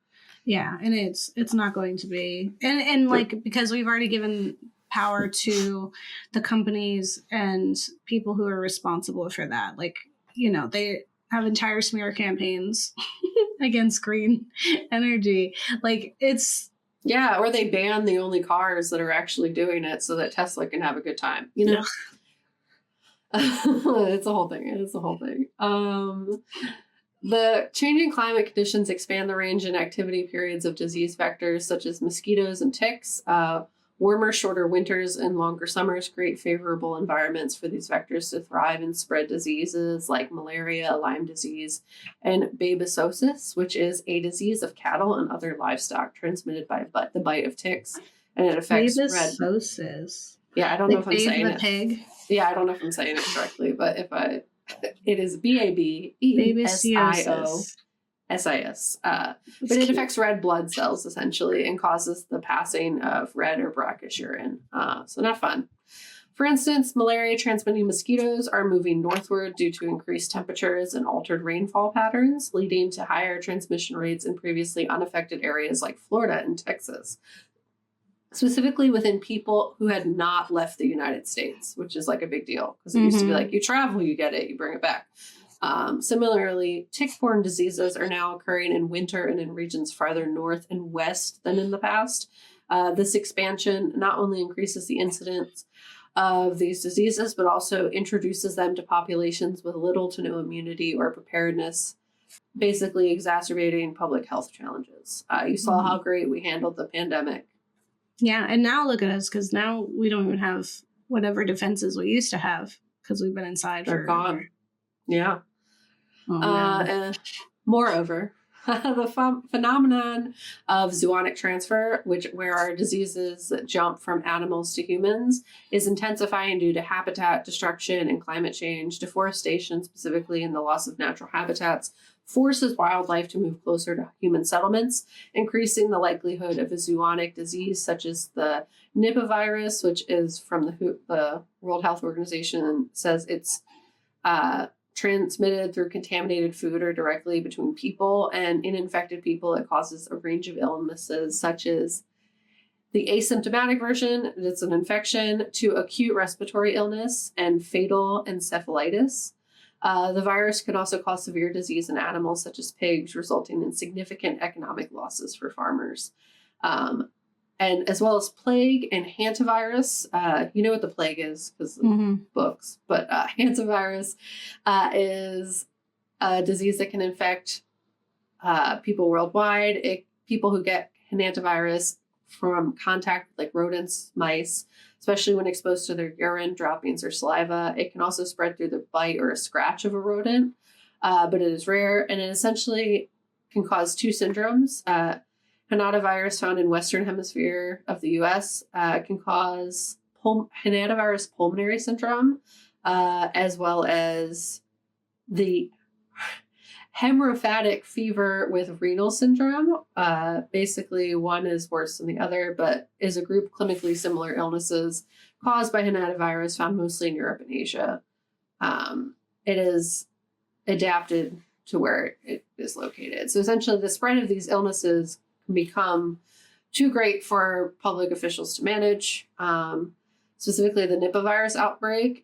Yeah, and it's not going to be. And like, because we've already given power to the companies and people who are responsible for that. Like, you know, they have entire smear campaigns against green energy. Like, it's... Yeah, or they ban the only cars that are actually doing it so that Tesla can have a good time, you know? Yeah. It's a whole thing. It is a whole thing. The changing climate conditions expand the range and activity periods of disease vectors such as mosquitoes and ticks. Warmer, shorter winters and longer summers create favorable environments for these vectors to thrive and spread diseases like malaria, Lyme disease, and babesiosis, which is a disease of cattle and other livestock transmitted by the bite of ticks, and it affects babesiosis. Yeah, I don't know if I'm saying it. Pig. Yeah, I don't know if I'm saying it correctly, but it is babesiosis. But it affects red blood cells essentially and causes the passing of red or brackish urine. So not fun. For instance, malaria transmitting mosquitoes are moving northward due to increased temperatures and altered rainfall patterns, leading to higher transmission rates in previously unaffected areas like Florida and Texas. Specifically within people who had not left the United States, which is like a big deal because it used to be like, you travel, you get it, you bring it back. Similarly, tick-borne diseases are now occurring in winter and in regions farther north and west than in the past. This expansion not only increases the incidence of these diseases, but also introduces them to populations with little to no immunity or preparedness, basically exacerbating public health challenges. You saw how great we handled the pandemic. Yeah, and now look at us, because now we don't even have whatever defenses we used to have because we've been inside. They're gone. Yeah. Moreover, the phenomenon of zoonotic transfer, where our diseases jump from animals to humans, is intensifying due to habitat destruction and climate change. Deforestation, specifically in the loss of natural habitats, forces wildlife to move closer to human settlements, increasing the likelihood of a zoonotic disease such as the Nipah virus, which is from the World Health Organization, says it's transmitted through contaminated food or directly between people. And in infected people, it causes a range of illnesses such as The asymptomatic version, it's an infection to acute respiratory illness and fatal encephalitis. The virus can also cause severe disease in animals such as pigs, resulting in significant economic losses for farmers. And as well as plague and hantavirus. You know what the plague is because of books, but hantavirus is a disease that can infect people worldwide. People who get hantavirus from contact with like rodents, mice, especially when exposed to their urine, droppings, or saliva. It can also spread through the bite or a scratch of a rodent, but it is rare, and it essentially can cause two syndromes. Hantavirus found in Western Hemisphere of the U.S. Can cause hantavirus pulmonary syndrome, as well as the hemorrhagic fever with renal syndrome. Basically, one is worse than the other, but is a group of clinically similar illnesses caused by hantavirus found mostly in Europe and Asia. It is adapted to where it is located. So essentially, the spread of these illnesses can become too great for public officials to manage. Specifically, the Nipah virus outbreak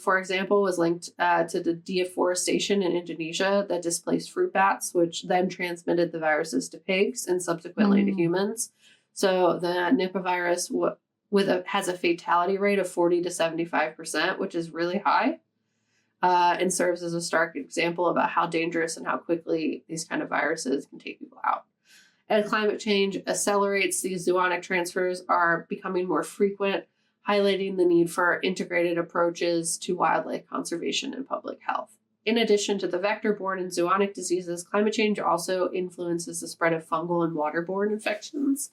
for example, was linked to the deforestation in Indonesia that displaced fruit bats, which then transmitted the viruses to pigs and subsequently to humans. So the Nipah virus has a fatality rate of 40 to 75%, which is really high, and serves as a stark example about how dangerous and how quickly these kind of viruses can take people out. As climate change accelerates, these zoonotic transfers are becoming more frequent, highlighting the need for integrated approaches to wildlife conservation and public health. In addition to the vector-borne and zoonotic diseases, climate change also influences the spread of fungal and waterborne infections.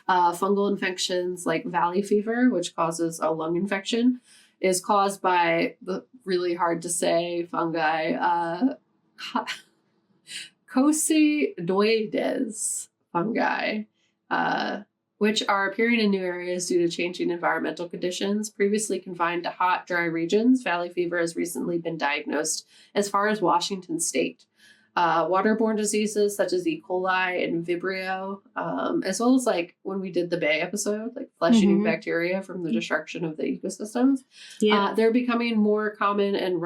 Fungal infections like valley fever, which causes a lung infection, is caused by the really hard to say fungi, Coccidioides fungi, which are appearing in new areas due to changing environmental conditions. Previously confined to hot, dry regions, valley fever has recently been diagnosed as far as Washington state. Waterborne diseases such as E. coli and Vibrio, as well as like when we did the Bay episode, like flesh-eating bacteria from the destruction of the ecosystems, they're becoming more common and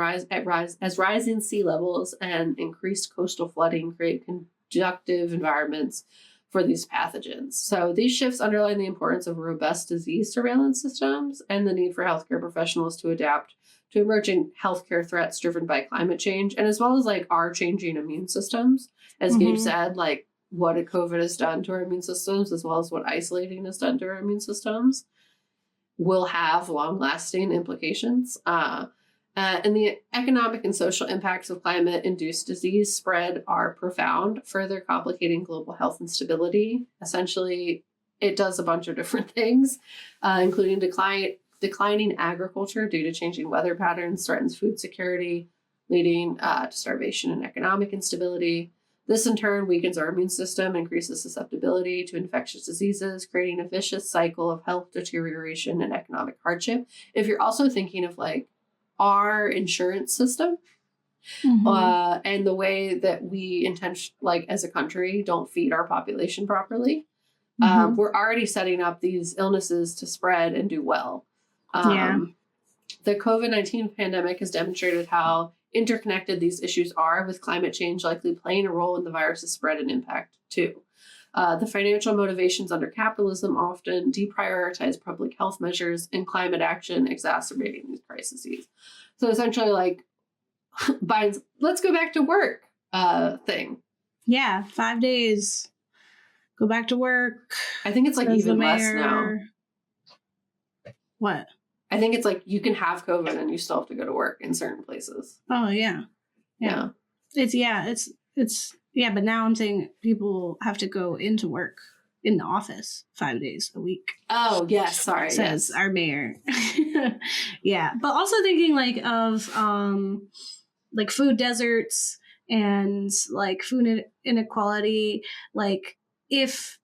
as rising sea levels and increased coastal flooding create conducive environments for these pathogens. So these shifts underline the importance of robust disease surveillance systems and the need for healthcare professionals to adapt to emerging healthcare threats driven by climate change, and as well as like our changing immune systems. As Gabe said, like what COVID has done to our immune systems, as well as what isolating has done to our immune systems, will have long-lasting implications. And the economic and social impacts of climate-induced disease spread are profound, further complicating global health instability. Essentially, it does a bunch of different things, including declining agriculture due to changing weather patterns, threatens food security, leading to starvation and economic instability. This, in turn, weakens our immune system, increases susceptibility to infectious diseases, creating a vicious cycle of health deterioration and economic hardship. If you're also thinking of like our insurance system and the way that we like as a country don't feed our population properly, we're already setting up these illnesses to spread and do well. The COVID-19 pandemic has demonstrated how interconnected these issues are, with climate change likely playing a role in the virus's spread and impact too. The financial motivations under capitalism often deprioritize public health measures, and climate action exacerbating these crises. So essentially, like Biden's "let's go back to work" thing. Yeah, 5 days. Go back to work. I think it's like even less now. What? I think it's like you can have COVID and you still have to go to work in certain places. Oh yeah. It's but now I'm saying people have to go into work in the office 5 days a week. Oh yes, sorry. Says our mayor. Yeah, but also thinking like of like food deserts and like food inequality. Like if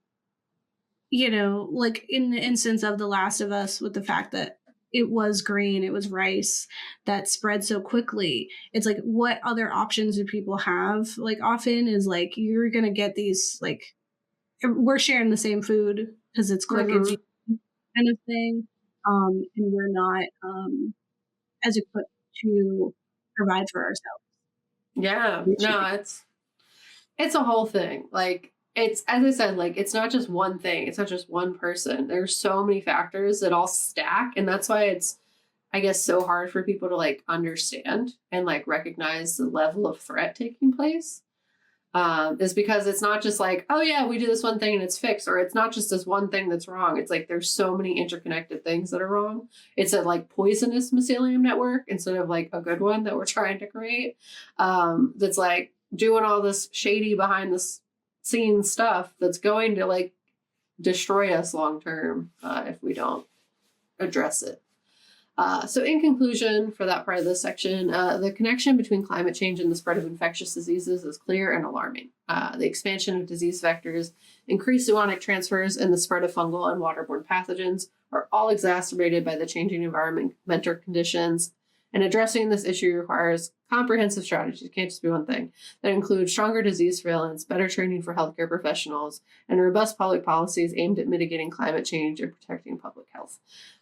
like in the instance of The Last of Us, with the fact that it was grain, it was rice that spread so quickly. It's like, what other options do people have? Like often is like, you're going to get these, like, we're sharing the same food because it's quick and cheap. kind of thing. And we're not as equipped to provide for ourselves. Yeah, no, it's a whole thing. Like, it's, as I said, like, it's not just one thing. It's not just one person. There's so many factors that all stack. And that's why it's, I guess, so hard for people to like understand and like recognize the level of threat taking place. Is because it's not just like, oh yeah, we do this one thing and it's fixed, or it's not just this one thing that's wrong. It's like there's so many interconnected things that are wrong. It's a like poisonous mycelium network instead of like a good one that we're trying to create. That's like doing all this shady behind the scenes stuff that's going to like destroy us long term if we don't address it. So in conclusion, for that part of this section, the connection between climate change and the spread of infectious diseases is clear and alarming. The expansion of disease vectors, increased zoonotic transfers, and the spread of fungal and waterborne pathogens are all exacerbated by the changing environmental conditions. And addressing this issue requires comprehensive strategies, it can't just be one thing, that include stronger disease surveillance, better training for healthcare professionals, and robust public policies aimed at mitigating climate change and protecting public health.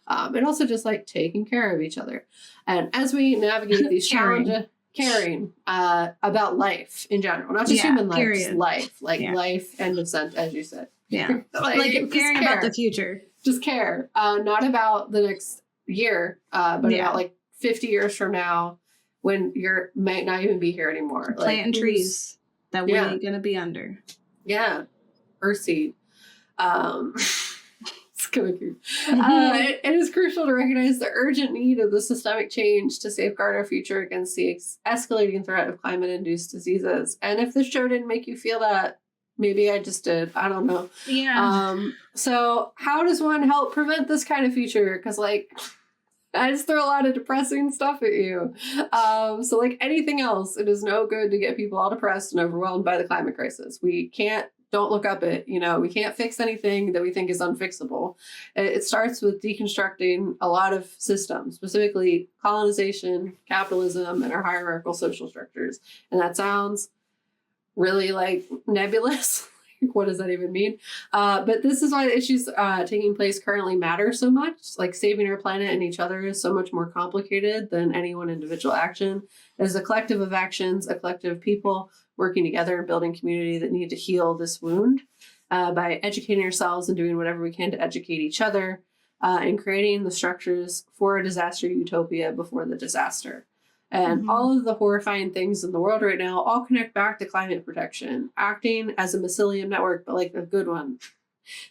And also just like taking care of each other. And as we navigate these challenges, caring about life in general, not just human life, just life, like life and descent, as you said. Yeah. like caring about the future. Just care. Not about the next year, but about like 50 years from now when you might not even be here anymore. Planting trees that we ain't gonna be under. Yeah. Earthseed. It's kind of cute. It is crucial to recognize the urgent need of the systemic change to safeguard our future against the escalating threat of climate-induced diseases. And if this show didn't make you feel that, maybe I just did. I don't know. Yeah. So how does one help prevent this kind of future? Because like, I just throw a lot of depressing stuff at you. So like anything else, it is no good to get people all depressed and overwhelmed by the climate crisis. Don't look up it, we can't fix anything that we think is unfixable. It starts with deconstructing a lot of systems, specifically colonization, capitalism, and our hierarchical social structures. And that sounds really like nebulous. What does that even mean? But this is why the issues taking place currently matter so much. Like saving our planet and each other is so much more complicated than any one individual action. There's a collective of actions, a collective of people working together and building community that need to heal this wound by educating ourselves and doing whatever we can to educate each other and creating the structures for a disaster utopia before the disaster. And all of the horrifying things in the world right now all connect back to climate protection, acting as a mycelium network, but like a good one.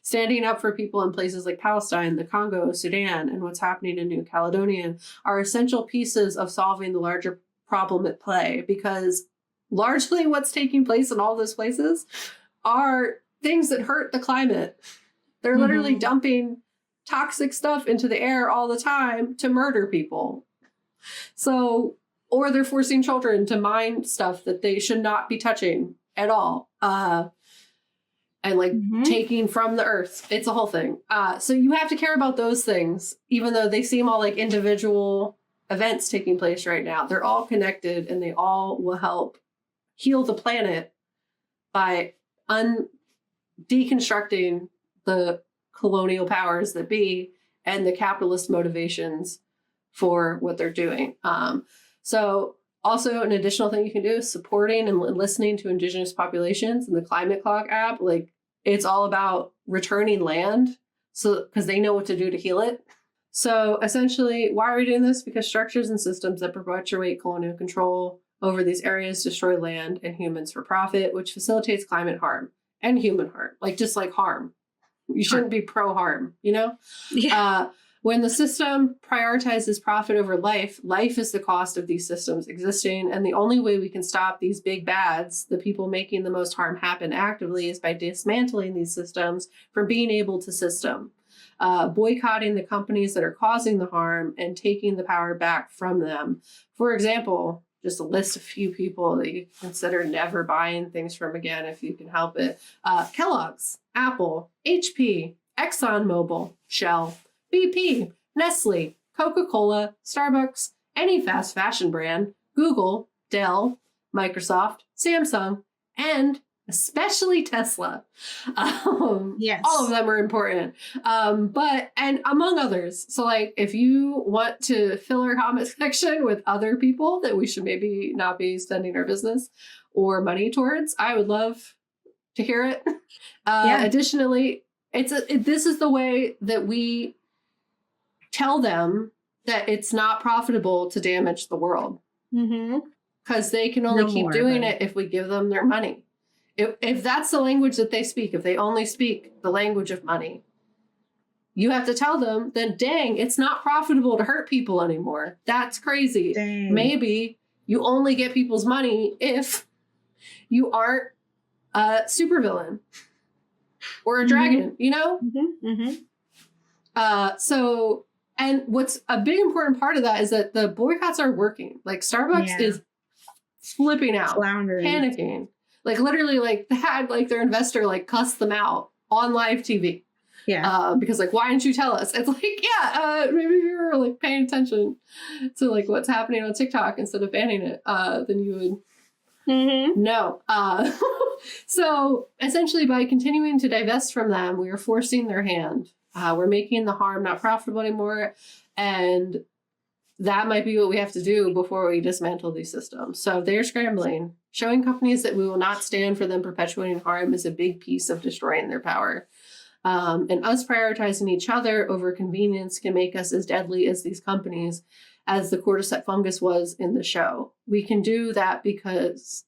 Standing up for people in places like Palestine, the Congo, Sudan, and what's happening in New Caledonia are essential pieces of solving the larger problem at play, because largely what's taking place in all those places are things that hurt the climate. They're literally dumping toxic stuff into the air all the time to murder people. So, or they're forcing children to mine stuff that they should not be touching at all. And like taking from the earth. It's a whole thing. So you have to care about those things, even though they seem all like individual events taking place right now. They're all connected and they all will help heal the planet by deconstructing the colonial powers that be and the capitalist motivations for what they're doing. So also an additional thing you can do is supporting and listening to indigenous populations. And the Climate Clock app, like it's all about returning land, so because they know what to do to heal it. So essentially, why are we doing this? Because structures and systems that perpetuate colonial control over these areas destroy land and humans for profit, which facilitates climate harm and human harm, like just like harm. You shouldn't be pro-harm, Yeah. When the system prioritizes profit over life, life is the cost of these systems existing. And the only way we can stop these big bads, the people making the most harm happen actively, is by dismantling these systems from being able to system. Boycotting the companies that are causing the harm and taking the power back from them. For example, just to list a few people that you consider never buying things from again if you can help it. Kellogg's, Apple, HP, ExxonMobil, Shell, BP, Nestle, Coca-Cola, Starbucks, any fast fashion brand, Google, Dell, Microsoft, Samsung, and especially Tesla. Yes. All of them are important. And among others. So like, if you want to fill our comment section with other people that we should maybe not be spending our business or money towards, I would love to hear it. Additionally, this is the way that we tell them that it's not profitable to damage the world. Because they can only keep doing it if we give them their money. If that's the language that they speak, if they only speak the language of money, you have to tell them, then dang, it's not profitable to hurt people anymore. That's crazy. Dang. Maybe you only get people's money if you aren't a supervillain or a dragon, you know? And what's a big important part of that is that the boycotts are working. Like Starbucks is flipping out, floundering, panicking. Like literally, like they had like their investor like cuss them out on live TV. Because like, why didn't you tell us? It's like, maybe if you were like paying attention to like what's happening on TikTok instead of banning it, then you would know. So essentially, by continuing to divest from them, we are forcing their hand. We're making the harm not profitable anymore, and that might be what we have to do before we dismantle these systems. So they're scrambling. Showing companies that we will not stand for them perpetuating harm is a big piece of destroying their power. And us prioritizing each other over convenience can make us as deadly as these companies, as the cordyceps fungus was in the show. We can do that because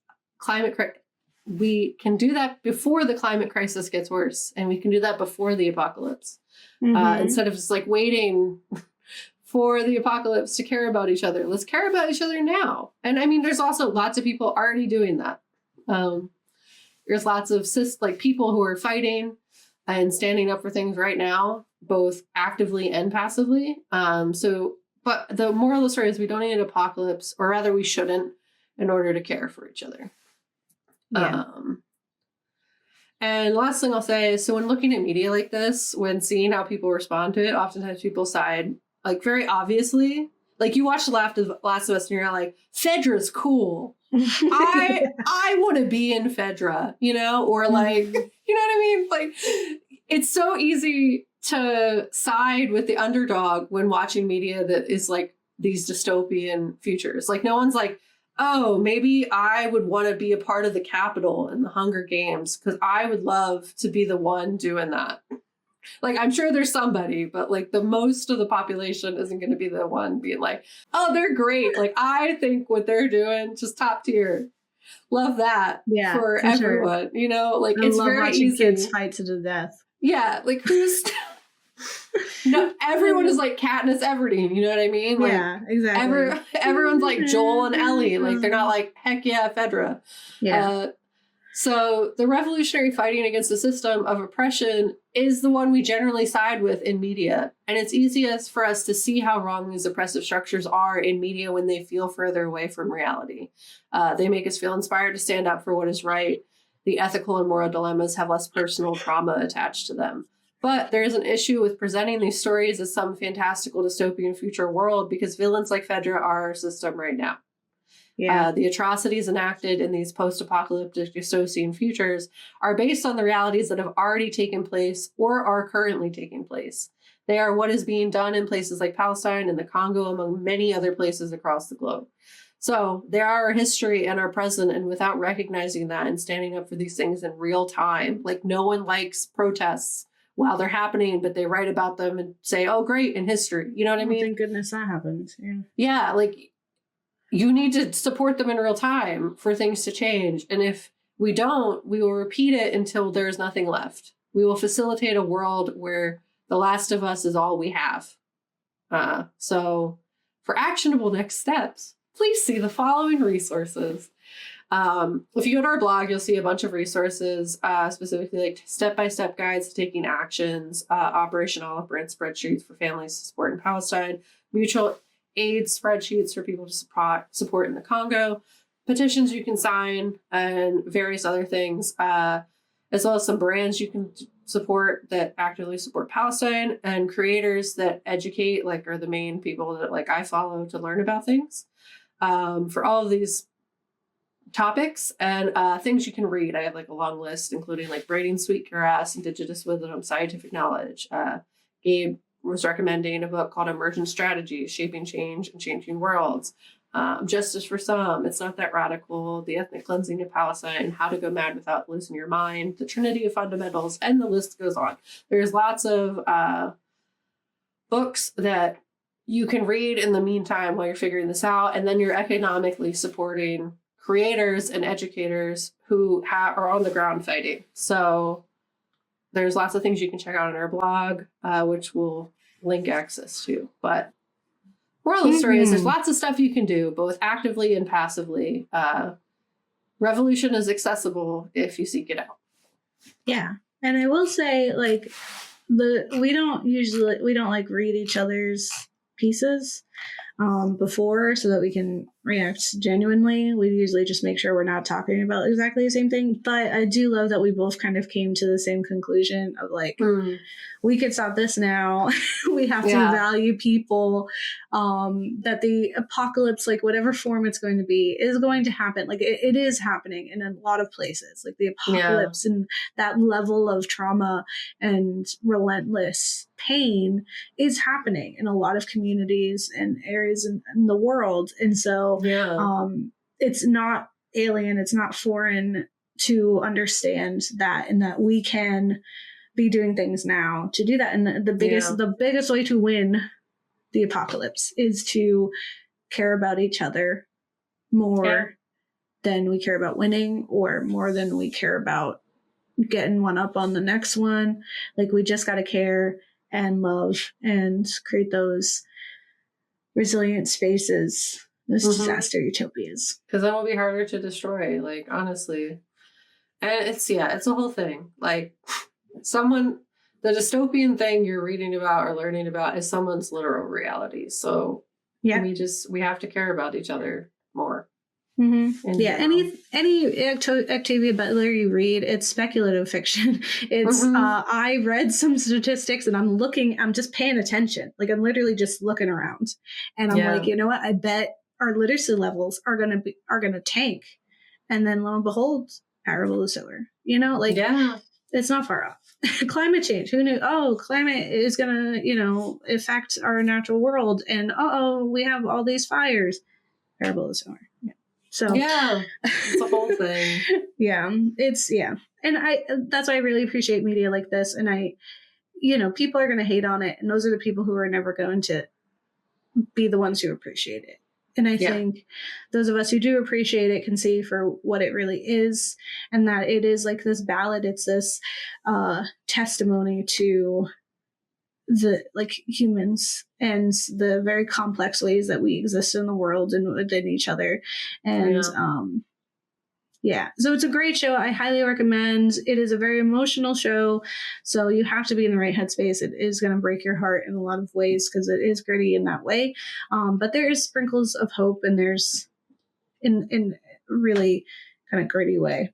we can do that before the climate crisis gets worse, and we can do that before the apocalypse. Instead of just like waiting for the apocalypse to care about each other. Let's care about each other now. And I mean, there's also lots of people already doing that. There's lots of people who are fighting and standing up for things right now, both actively and passively. But the moral of the story is we don't need an apocalypse, or rather we shouldn't, in order to care for each other. And last thing I'll say is, so when looking at media like this, when seeing how people respond to it, oftentimes people side, like very obviously, like you watch The Last of Us and you're like, Fedra's cool. I want to be in Fedra, you know, or like, you know what I mean? Like, it's so easy to side with the underdog when watching media that is like these dystopian futures. Like no one's like, oh, maybe I would want to be a part of the Capitol in the Hunger Games because I would love to be the one doing that. Like, I'm sure there's somebody, but like the most of the population isn't going to be the one being like, oh, they're great. Like, I think what they're doing, just top tier. Love that for everyone. Sure. You know, like it's very easy. Kids fight to the death. Yeah, like who's... No, everyone is like Katniss Everdeen, you know what I mean? Like, yeah, exactly. Everyone's like Joel and Ellie. Like, they're not like, heck yeah, Fedra. Yeah. So the revolutionary fighting against the system of oppression is the one we generally side with in media. And it's easiest for us to see how wrong these oppressive structures are in media when they feel further away from reality. They make us feel inspired to stand up for what is right. The ethical and moral dilemmas have less personal trauma attached to them. But there is an issue with presenting these stories as some fantastical dystopian future world because villains like Fedra are our system right now. Yeah. The atrocities enacted in these post-apocalyptic dystopian futures are based on the realities that have already taken place or are currently taking place. They are what is being done in places like Palestine and the Congo, among many other places across the globe. So they are our history and our present, and without recognizing that and standing up for these things in real time, like no one likes protests while they're happening, but they write about them and say, oh, great, in history. You know what I mean? Thank goodness that happened. Yeah. Yeah, like you need to support them in real time for things to change. And if we don't, we will repeat it until there's nothing left. We will facilitate a world where The Last of Us is all we have. So for actionable next steps, please see the following resources. If you go to our blog, you'll see a bunch of resources, specifically like step-by-step guides to taking actions, Operation Olive Branch spreadsheets for families to support in Palestine, mutual aid spreadsheets for people to support in the Congo, petitions you can sign, and various other things, as well as some brands you can support that actively support Palestine, and creators that educate, like are the main people that like I follow to learn about things. For all of these topics and things you can read. I have like a long list, including like Braiding Sweetgrass, Indigenous Wisdom, Scientific Knowledge. Gabe was recommending a book called Emergent Strategies, Shaping Change and Changing Worlds. Justice for Some, It's Not That Radical, The Ethnic Cleansing of Palestine, How to Go Mad Without Losing Your Mind, The Trinity of Fundamentals, and the list goes on. There's lots of books that you can read in the meantime while you're figuring this out, and then you're economically supporting creators and educators who are on the ground fighting. So there's lots of things you can check out on our blog, which we'll link access to. But moral of the story is there's lots of stuff you can do, both actively and passively. Revolution is accessible if you seek it out. Yeah. And I will say, like, we don't like read each other's pieces before so that we can react genuinely. We usually just make sure we're not talking about exactly the same thing. But I do love that we both kind of came to the same conclusion of like, we could stop this now. We have to value people, that the apocalypse, like whatever form it's going to be, is going to happen. Like it is happening in a lot of places, like the apocalypse and that level of trauma and relentless pain is happening in a lot of communities and areas in the world. And so it's not alien, it's not foreign to understand that, and that we can be doing things now to do that. And the biggest way to win the apocalypse is to care about each other more than we care about winning, or more than we care about getting one up on the next one. Like, we just got to care and love and create those resilient spaces, those disaster utopias. Because then it'll be harder to destroy, like, honestly. And it's a whole thing. Like, the dystopian thing you're reading about or learning about is someone's literal reality. So we have to care about each other more. Any Octavia Butler you read, it's speculative fiction. It's I read some statistics and I'm just paying attention. Like, I'm literally just looking around, and I'm like, you know what, I bet our literacy levels are gonna tank, and then lo and behold, parable is over. You know, like, it's not far off. Climate change, who knew? Oh, climate is gonna affect our natural world, and we have all these fires. Parable is over. So it's a whole thing. And that's why I really appreciate media like this. And people are going to hate on it, and those are the people who are never going to be the ones who appreciate it. And I think those of us who do appreciate it can see for what it really is, and that it is like this ballad. It's this testimony to the humans and the very complex ways that we exist in the world and within each other. And so it's a great show. I highly recommend. It is a very emotional show, so you have to be in the right headspace. It is going to break your heart in a lot of ways because it is gritty in that way, but there is sprinkles of hope, and there's in really kind of gritty way.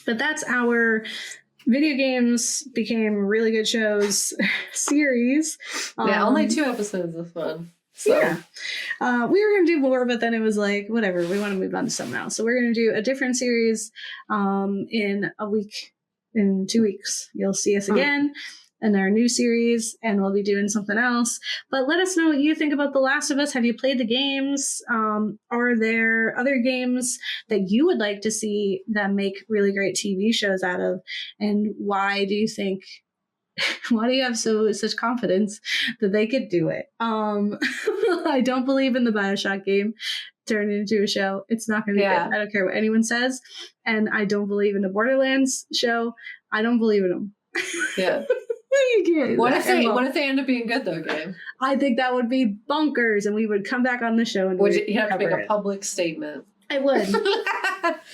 But that's our video games became really good shows series. Only 2 episodes this one. So. We were going to do more, but then it was like, whatever, we want to move on to something else. So we're going to do a different series in 2 weeks. You'll see us again in our new series, and we'll be doing something else. But let us know what you think about The Last of Us. Have you played the games? Are there other games that you would like to see them make really great TV shows out of? And why do you have such confidence that they could do it? I don't believe in the BioShock game turned into a show. It's not going to be good. I don't care what anyone says. And I don't believe in the Borderlands show. I don't believe in them. Yeah. What if they end up being good though, Gabe? I think that would be bonkers, and we would come back on the show and you have to make a public statement. I would.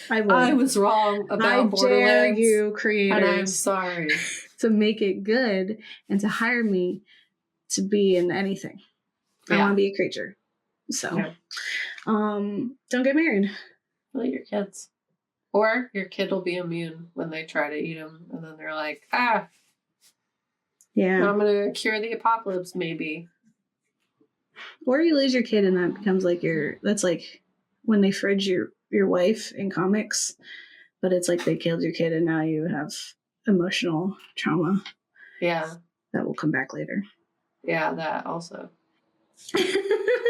I was wrong about Borderlands. I dare you, creators, and I'm sorry, to make it good and to hire me to be in anything. I want to be a creature. So, don't get married. Well, your kids, or your kid will be immune when they try to eat them, and then they're like, yeah, I'm gonna cure the apocalypse, maybe. Or you lose your kid, and that becomes like that's like when they fridge your your wife in comics, but it's like they killed your kid and now you have emotional trauma. Yeah. That will come back later. Yeah, that also.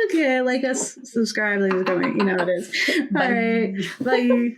Okay, like us, subscribe, leave a comment. You know it is. All right. Bye.